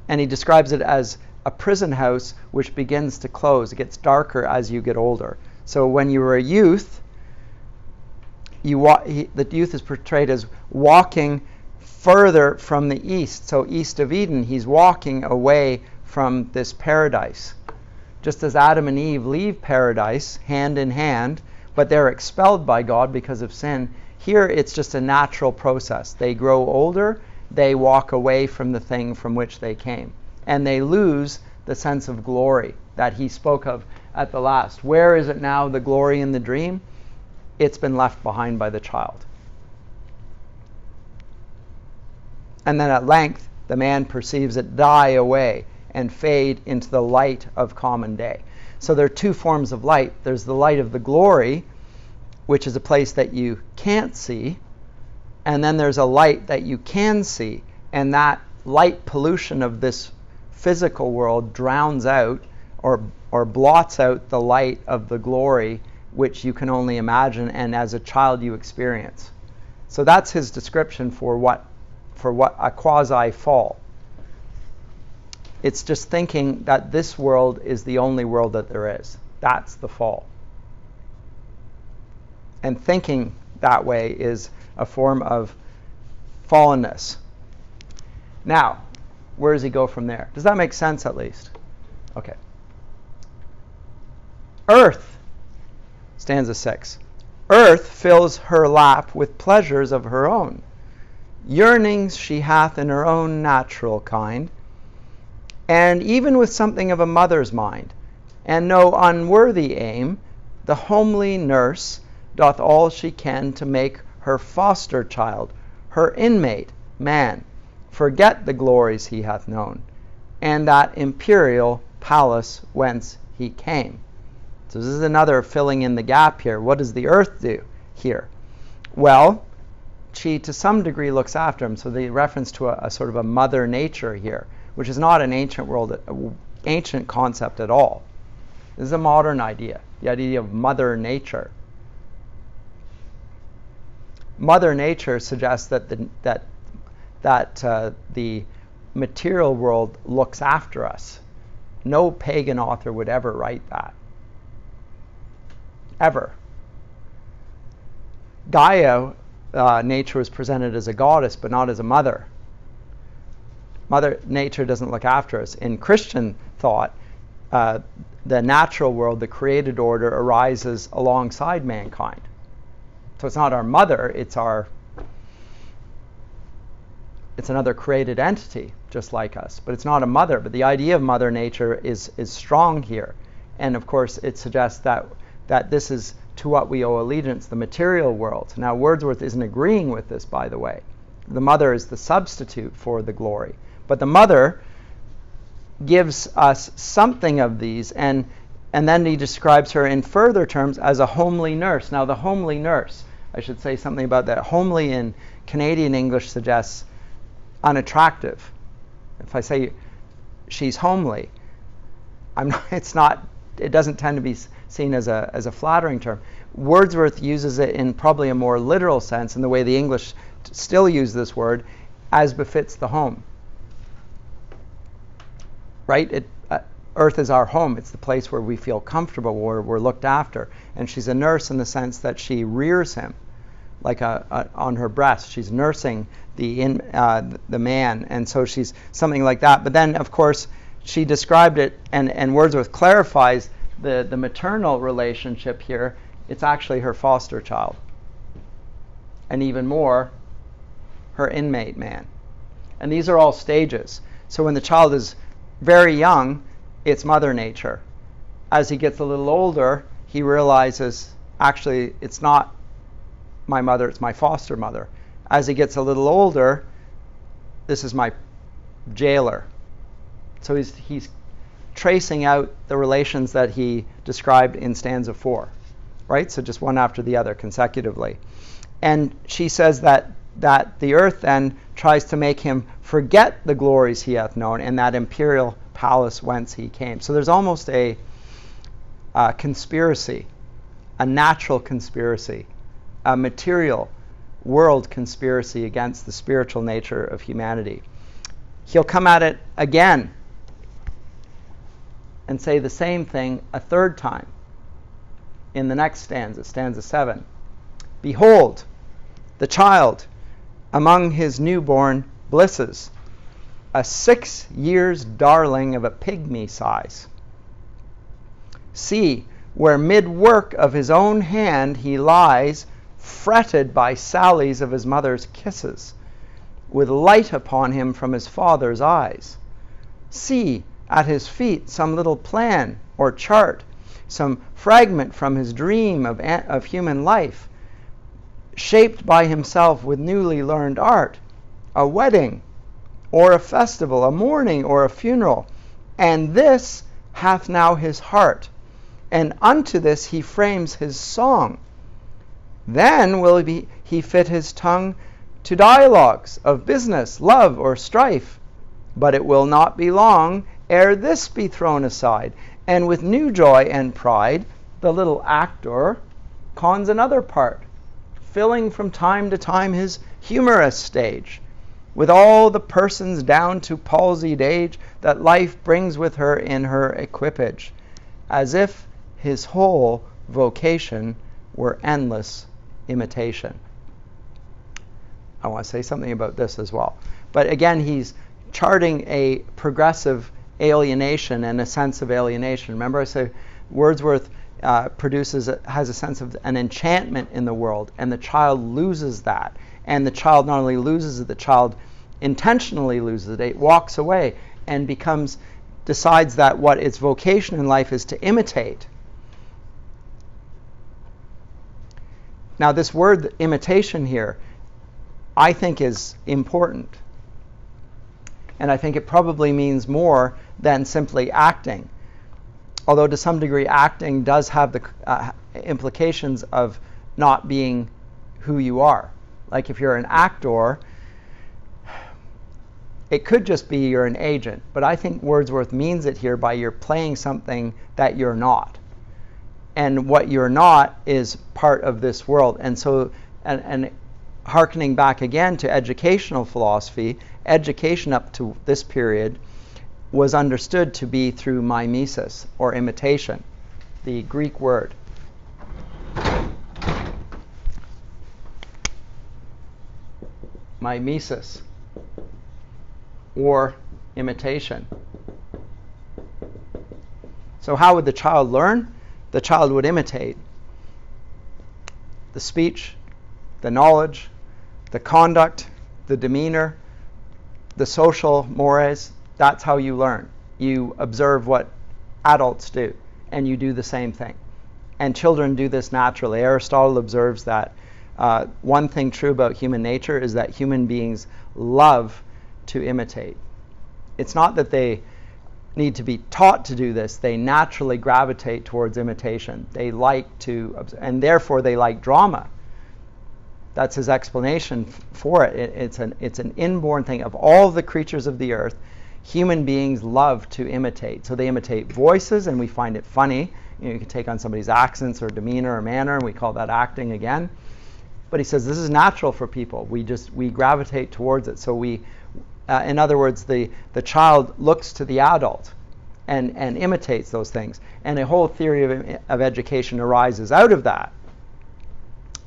And he describes it as a prison house which begins to close. It gets darker as you get older. So when you were a youth, the youth is portrayed as walking further from the east. So east of Eden, he's walking away from this paradise. Just as Adam and Eve leave paradise hand in hand, but they're expelled by God because of sin, here it's just a natural process. They grow older, they walk away from the thing from which they came. And they lose the sense of glory that he spoke of at the last. Where is it now, the glory in the dream? It's been left behind by the child. And then at length, the man perceives it die away and fade into the light of common day. So there are two forms of light. There's the light of the glory, which is a place that you can't see, and then there's a light that you can see, and that light pollution of this physical world drowns out or blots out the light of the glory, which you can only imagine and as a child you experience. So that's his description for what a quasi-fall. It's just thinking that this world is the only world that there is. That's the fall. And thinking that way is a form of fallenness. Now, where does he go from there? Does that make sense at least? Okay. Earth, stanza 6. Earth fills her lap with pleasures of her own. Yearnings she hath in her own natural kind, and even with something of a mother's mind, and no unworthy aim, the homely nurse doth all she can to make her foster child, her inmate, man, forget the glories he hath known, and that imperial palace whence he came. So this is another filling in the gap here. What does the earth do here? Well, she to some degree looks after him. So the reference to a sort of a mother nature here, which is not an ancient concept at all. This is a modern idea, the idea of mother nature. Mother nature suggests that the material world looks after us. No pagan author would ever write that. Ever. Gaia, nature was presented as a goddess, but not as a mother. Mother nature doesn't look after us. In Christian thought, the natural world, the created order, arises alongside mankind. So it's not our mother, it's another created entity, just like us. But it's not a mother. But the idea of mother nature is strong here. And of course, it suggests that this is to what we owe allegiance, the material world. Now, Wordsworth isn't agreeing with this, by the way. The mother is the substitute for the glory. But the mother gives us something of these, and then he describes her in further terms as a homely nurse. Now, the homely nurse, I should say something about that. Homely in Canadian English suggests unattractive. If I say she's homely, it doesn't tend to be seen as a flattering term. Wordsworth uses it in probably a more literal sense, in the way the English still use this word, as befits the home. Right? Earth is our home. It's the place where we feel comfortable, where we're looked after. And she's a nurse in the sense that she rears him, like on her breast. She's nursing the man, and so she's something like that. But then, of course, she described it, and Wordsworth clarifies the maternal relationship here. It's actually her foster child. And even more, her inmate man. And these are all stages. So when the child is very young, it's mother nature. As he gets a little older, he realizes, actually, it's not my mother, it's my foster mother. As he gets a little older, this is my jailer. So he's tracing out the relations that he described in stanza 4, right? So just one after the other consecutively. And she says that the earth then tries to make him forget the glories he hath known and that imperial palace whence he came. So there's almost a conspiracy, a natural conspiracy, a material world conspiracy against the spiritual nature of humanity. He'll come at it again and say the same thing a third time in the next stanza, stanza 7. Behold, the child among his newborn blisses, a 6 years darling of a pygmy size. See, where mid-work of his own hand he lies, fretted by sallies of his mother's kisses, with light upon him from his father's eyes. See, at his feet some little plan or chart, some fragment from his dream of human life, shaped by himself with newly learned art, a wedding, or a festival, a mourning, or a funeral. And this hath now his heart, and unto this he frames his song. Then will he fit his tongue to dialogues of business, love, or strife. But it will not be long ere this be thrown aside, and with new joy and pride the little actor cons another part, filling from time to time his humorous stage, with all the persons down to palsied age that life brings with her in her equipage, as if his whole vocation were endless imitation. I want to say something about this as well. But again, he's charting a progressive alienation and a sense of alienation. Remember I said Wordsworth has a sense of an enchantment in the world, and the child loses that. And the child not only loses it, the child intentionally loses it. It walks away and decides that what its vocation in life is to imitate. Now, this word imitation here, I think, is important. And I think it probably means more than simply acting. Although to some degree acting does have the implications of not being who you are. Like if you're an actor, it could just be you're an agent. But I think Wordsworth means it here by you're playing something that you're not. And what you're not is part of this world. And so, and hearkening back again to educational philosophy, education up to this period was understood to be through mimesis, or imitation, the Greek word. Mimesis, or imitation. So how would the child learn? The child would imitate the speech, the knowledge, the conduct, the demeanor, the social mores. That's how you learn. You observe what adults do, and you do the same thing. And children do this naturally. Aristotle observes that one thing true about human nature is that human beings love to imitate. It's not that they need to be taught to do this. They naturally gravitate towards imitation. They like to, and therefore they like drama. That's his explanation for it. It's an inborn thing. Of all the creatures of the earth, human beings love to imitate. So they imitate voices, and we find it funny. You can take on somebody's accents or demeanor or manner, and we call that acting again. But he says this is natural for people. We gravitate towards it. So in other words, the child looks to the adult and imitates those things. And a whole theory of education arises out of that.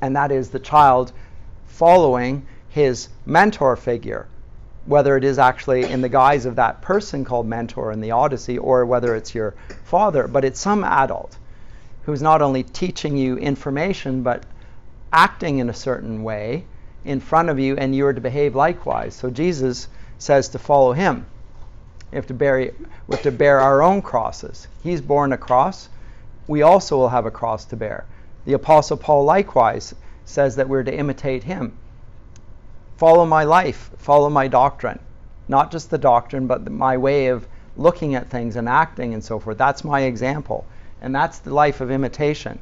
And that is the child following his mentor figure, whether it is actually in the guise of that person called mentor in the Odyssey, or whether it's your father. But it's some adult who's not only teaching you information, but acting in a certain way in front of you, and you are to behave likewise. So Jesus says to follow him. We have to bear our own crosses. He's borne a cross. We also will have a cross to bear. The Apostle Paul likewise says that we're to imitate him. Follow my life, follow my doctrine. Not just the doctrine, but my way of looking at things and acting and so forth. That's my example. And that's the life of imitation.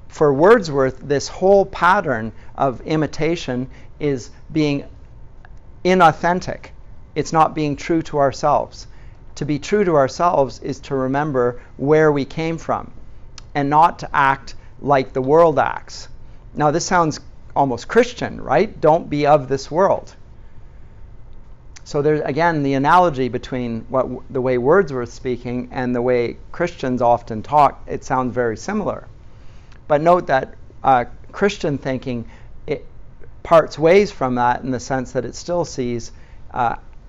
For Wordsworth, this whole pattern of imitation is being inauthentic. It's not being true to ourselves. To be true to ourselves is to remember where we came from and not to act like the world acts. Now, this sounds almost Christian, right? Don't be of this world. So there's, again, the analogy between the way Wordsworth's speaking and the way Christians often talk, it sounds very similar. But note that Christian thinking, it parts ways from that in the sense that it still sees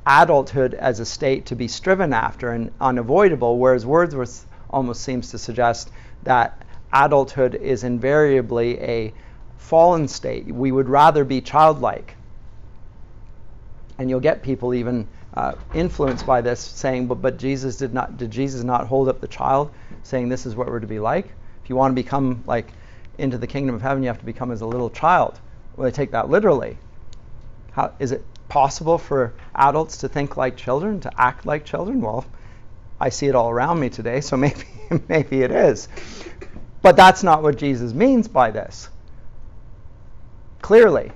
adulthood as a state to be striven after and unavoidable, whereas Wordsworth almost seems to suggest that adulthood is invariably a fallen state. We would rather be childlike. And you'll get people even influenced by this saying, but did Jesus not hold up the child, saying this is what we're to be like? If you want to become like into the kingdom of heaven, you have to become as a little child. Well, they take that literally. How is it possible for adults to think like children, to act like children? Well, I see it all around me today, so maybe it is. But that's not what Jesus means by this. Clearly.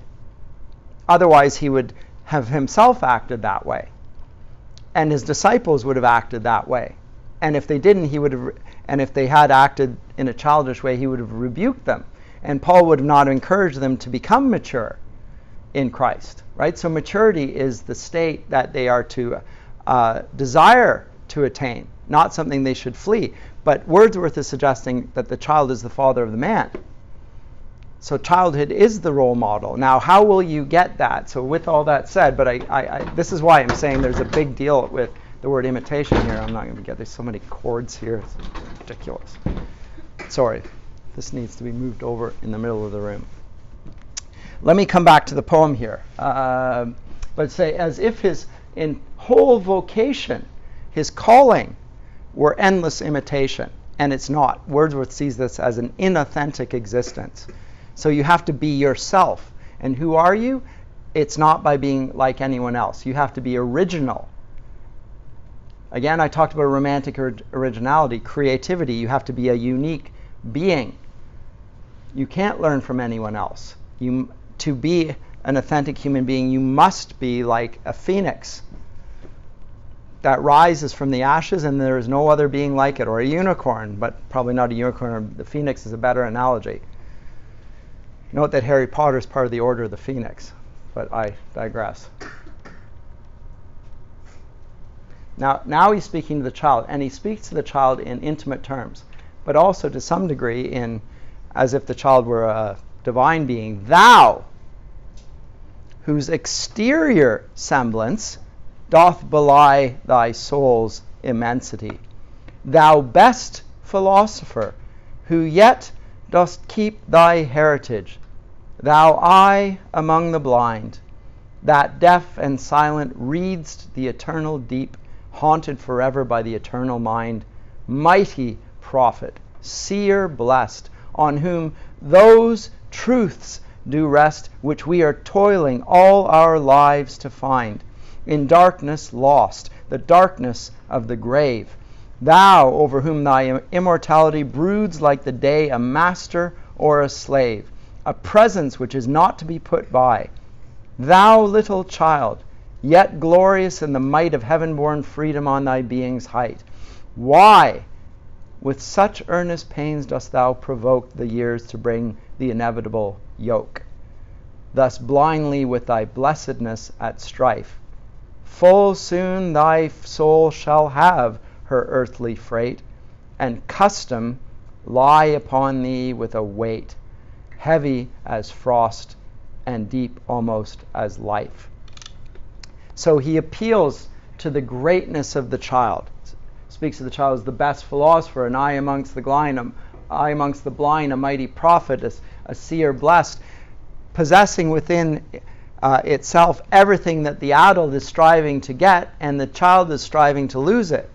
Otherwise, he would have himself acted that way. And his disciples would have acted that way. And if they didn't, and if they had acted in a childish way, he would have rebuked them. And Paul would have not encouraged them to become mature in Christ, right? So maturity is the state that they are to desire to attain, not something they should flee. But Wordsworth is suggesting that the child is the father of the man. So childhood is the role model. Now, how will you get that? So with all that said, but this is why I'm saying there's a big deal with the word imitation here. I'm not going to get, there's so many chords here. It's ridiculous. Sorry. This needs to be moved over in the middle of the room. Let me come back to the poem here. But say, as if his whole vocation, his calling, were endless imitation. And it's not. Wordsworth sees this as an inauthentic existence. So you have to be yourself. And who are you? It's not by being like anyone else. You have to be original. Again, I talked about romantic originality, creativity. You have to be a unique being. You can't learn from anyone else. To be an authentic human being, you must be like a phoenix that rises from the ashes, and there is no other being like it, or a unicorn, but probably not a unicorn. The phoenix is a better analogy. Note that Harry Potter is part of the Order of the Phoenix, but I digress. Now he's speaking to the child, and he speaks to the child in intimate terms, but also to some degree in as if the child were a divine being. Thou, whose exterior semblance doth belie thy soul's immensity, thou best philosopher, who yet dost keep thy heritage, thou eye among the blind, that deaf and silent readst the eternal deep, haunted forever by the eternal mind, mighty prophet, seer blessed, on whom those truths do rest which we are toiling all our lives to find, in darkness lost, the darkness of the grave. Thou, over whom thy immortality broods like the day, a master or a slave, a presence which is not to be put by. Thou, little child, yet glorious in the might of heaven-born freedom on thy being's height. Why, with such earnest pains, dost thou provoke the years to bring the inevitable yoke? Thus blindly with thy blessedness at strife, full soon thy soul shall have her earthly freight, and custom lie upon thee with a weight, heavy as frost and deep almost as life. So he appeals to the greatness of the child. Speaks of the child as the best philosopher, an eye amongst the blind, a mighty prophet, a seer blessed, possessing within itself everything that the adult is striving to get, and the child is striving to lose it.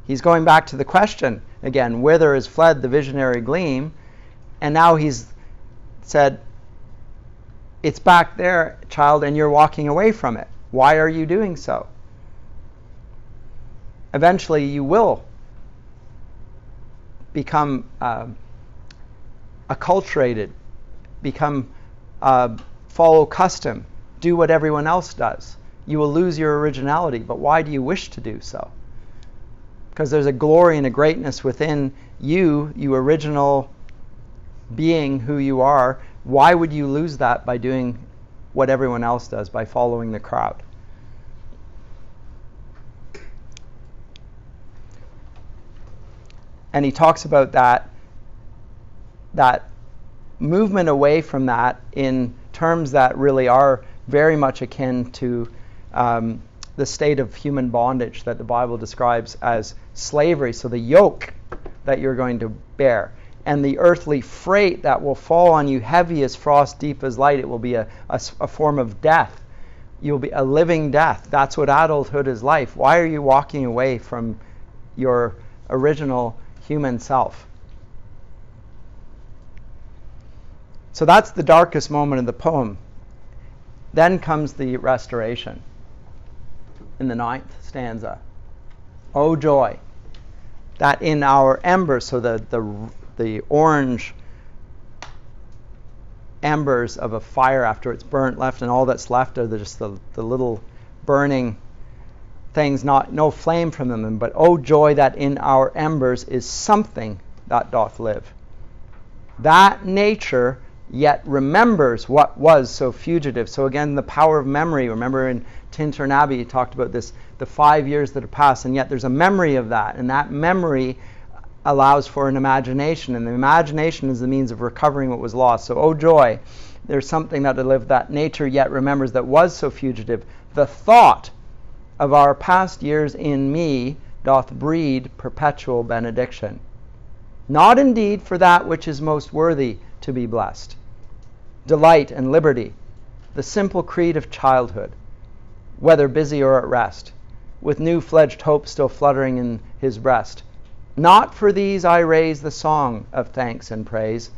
He's going back to the question again, whither has fled the visionary gleam? And now he's said, it's back there, child, and you're walking away from it. Why are you doing so? Eventually you will become acculturated, follow custom, do what everyone else does. You will lose your originality, but why do you wish to do so? Because there's a glory and a greatness within you, you original being who you are. Why would you lose that by doing what everyone else does, by following the crowd? And he talks about that movement away from that in terms that really are very much akin to the state of human bondage that the Bible describes as slavery. So the yoke that you're going to bear, and the earthly freight that will fall on you, heavy as frost, deep as light. It will be a form of death. You'll be a living death. That's what adulthood is like. Why are you walking away from your original human self? So that's the darkest moment of the poem. Then comes the restoration in the 9th stanza. O joy, that in our embers, so the orange embers of a fire after it's burnt left, and all that's left are just the little burning things, no flame from them. But O joy, that in our embers is something that doth live. That nature yet remembers what was so fugitive. So again, the power of memory. Remember in Tintern Abbey, he talked about this, the 5 years that have passed, and yet there's a memory of that, and that memory allows for an imagination, and the imagination is the means of recovering what was lost. So, oh joy, there's something that lived, that nature yet remembers that was so fugitive. The thought of our past years in me doth breed perpetual benediction. Not indeed for that which is most worthy to be blessed. Delight and liberty, the simple creed of childhood, whether busy or at rest, with new-fledged hope still fluttering in his breast. Not for these I raise the song of thanks and praise,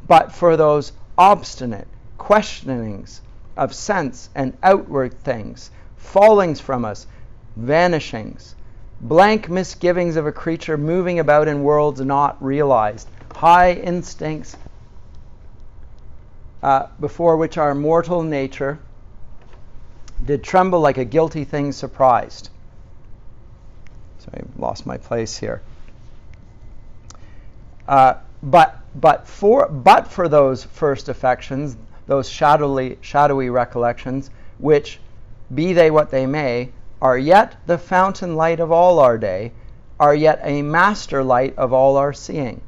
but for those obstinate questionings of sense and outward things, fallings from us, vanishings, blank misgivings of a creature moving about in worlds not realized, high instincts before which our mortal nature did tremble like a guilty thing surprised. Sorry, I lost my place here. But for those first affections, those shadowy recollections, which, be they what they may, are yet the fountain light of all our day, are yet a master light of all our seeing,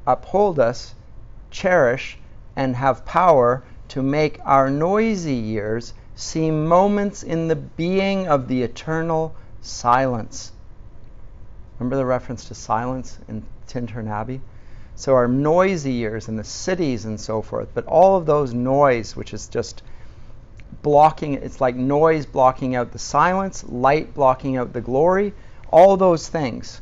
uphold us, cherish, and have power to make our noisy years seem moments in the being of the eternal silence. Remember the reference to silence in Tintern Abbey? So our noisy years in the cities and so forth, but all of those noise, which is just blocking, it's like noise blocking out the silence, light blocking out the glory, all those things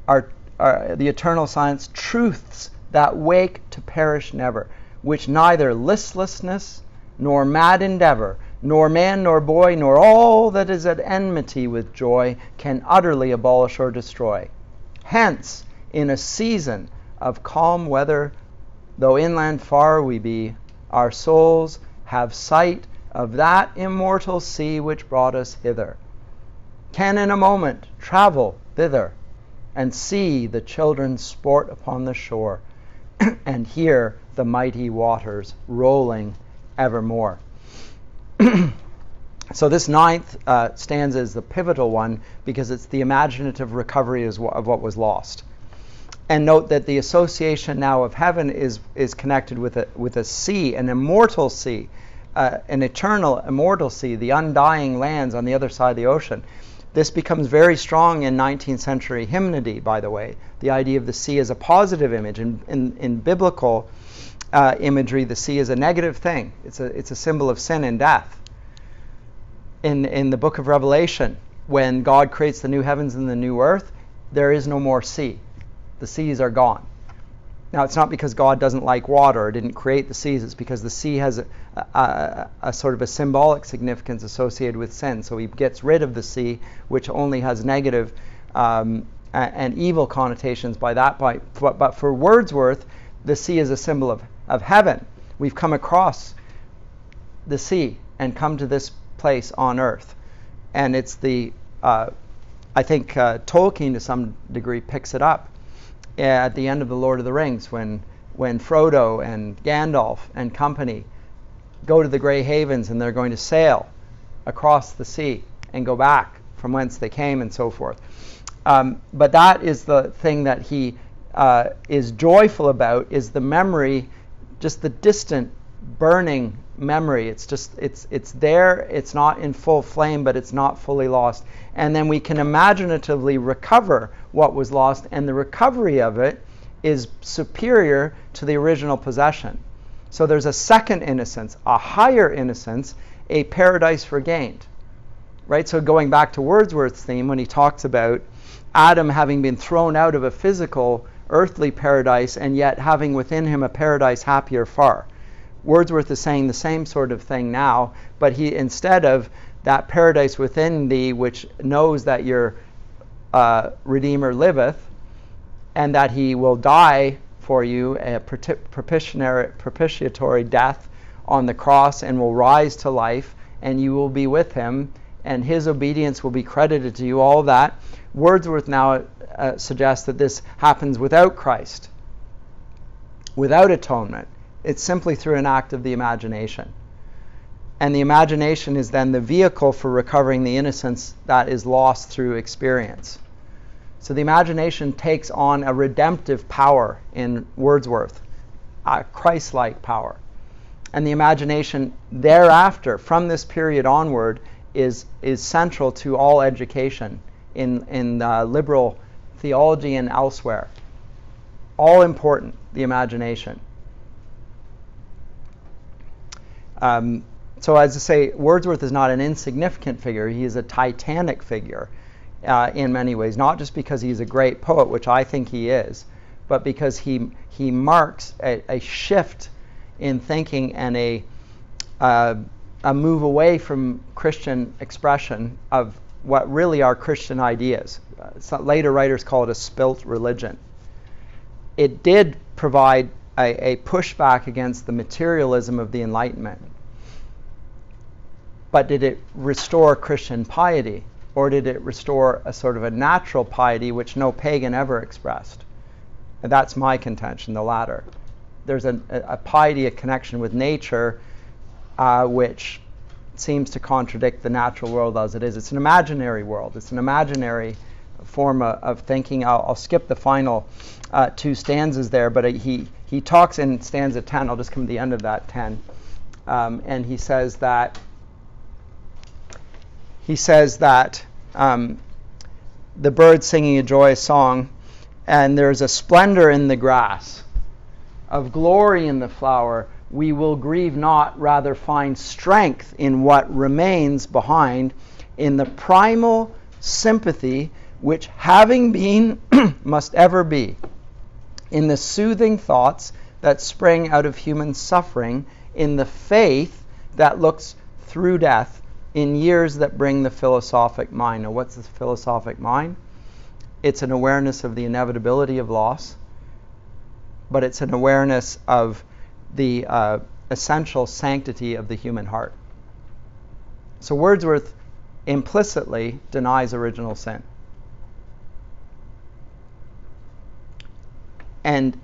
are the eternal silence, truths that wake to perish never, which neither listlessness, nor mad endeavor, nor man, nor boy, nor all that is at enmity with joy can utterly abolish or destroy. Hence, in a season of calm weather, though inland far we be, our souls have sight of that immortal sea which brought us hither, can in a moment travel thither, and see the children sport upon the shore, and hear the mighty waters rolling evermore. So this 9th stanza is the pivotal one because it's the imaginative recovery of what was lost. And note that the association now of heaven is connected with a sea, an immortal sea, an eternal immortal sea, the undying lands on the other side of the ocean. This becomes very strong in 19th century hymnody, by the way. The idea of the sea as a positive image. In biblical imagery, the sea is a negative thing. It's a symbol of sin and death. In the book of Revelation, when God creates the new heavens and the new earth, there is no more sea. The seas are gone. Now, it's not because God doesn't like water or didn't create the seas. It's because the sea has a sort of a symbolic significance associated with sin. So he gets rid of the sea, which only has negative and evil connotations by that point. But for Wordsworth, the sea is a symbol of heaven. We've come across the sea and come to this place on earth. And it's I think Tolkien to some degree picks it up at the end of The Lord of the Rings when Frodo and Gandalf and company go to the Grey Havens and they're going to sail across the sea and go back from whence they came and so forth. But that is the thing that he is joyful about, is the memory, just the distant burning memory. It's there, it's not in full flame, but it's not fully lost. And then we can imaginatively recover what was lost, and the recovery of it is superior to the original possession. So there's a second innocence, a higher innocence, a paradise regained. Right? So going back to Wordsworth's theme, when he talks about Adam having been thrown out of a physical earthly paradise and yet having within him a paradise happier far. Wordsworth is saying the same sort of thing now, but he, instead of that paradise within thee, which knows that your Redeemer liveth, and that he will die for you, a propitiatory death on the cross, and will rise to life, and you will be with him, and his obedience will be credited to you, all that. Wordsworth now suggests that this happens without Christ, without atonement. It's simply through an act of the imagination. And the imagination is then the vehicle for recovering the innocence that is lost through experience. So the imagination takes on a redemptive power in Wordsworth, a Christ-like power. And the imagination thereafter, from this period onward, is central to all education in liberal theology and elsewhere. All important, the imagination. So as I say, Wordsworth is not an insignificant figure. He is a titanic figure in many ways, not just because he's a great poet, which I think he is, but because he marks a shift in thinking and a move away from Christian expression of what really are Christian ideas. Later writers call it a spilt religion. It did provide a pushback against the materialism of the Enlightenment. But did it restore Christian piety? Or did it restore a sort of a natural piety which no pagan ever expressed? And that's my contention, the latter. There's a piety, a connection with nature, which seems to contradict the natural world as it is. It's an imaginary world. It's an imaginary form of thinking. I'll skip the final two stanzas there, but he talks in stanza 10. I'll just come to the end of that 10. And he says that the birds singing a joyous song, and there's a splendor in the grass, of glory in the flower. We will grieve not, rather find strength in what remains behind, in the primal sympathy which, having been, must ever be, in the soothing thoughts that spring out of human suffering, in the faith that looks through death, in years that bring the philosophic mind. Now, what's the philosophic mind? It's an awareness of the inevitability of loss, but it's an awareness of the essential sanctity of the human heart. So Wordsworth implicitly denies original sin. And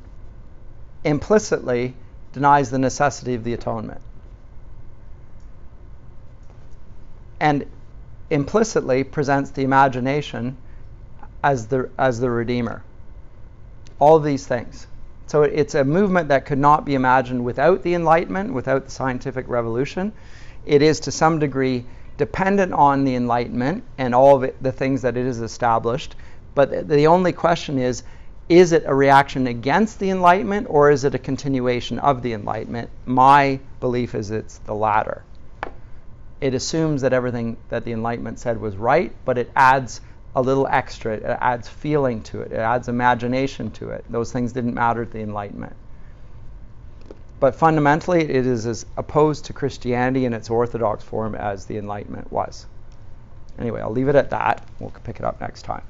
implicitly denies the necessity of the atonement. And implicitly presents the imagination as the Redeemer. All of these things. So it's a movement that could not be imagined without the Enlightenment, without the scientific revolution. It is to some degree dependent on the Enlightenment and all of the things that it has established. But the only question is it a reaction against the Enlightenment, or is it a continuation of the Enlightenment? My belief is it's the latter. It assumes that everything that the Enlightenment said was right, but it adds a little extra. It adds feeling to it. It adds imagination to it. Those things didn't matter at the Enlightenment. But fundamentally, it is as opposed to Christianity in its orthodox form as the Enlightenment was. Anyway, I'll leave it at that. We'll pick it up next time.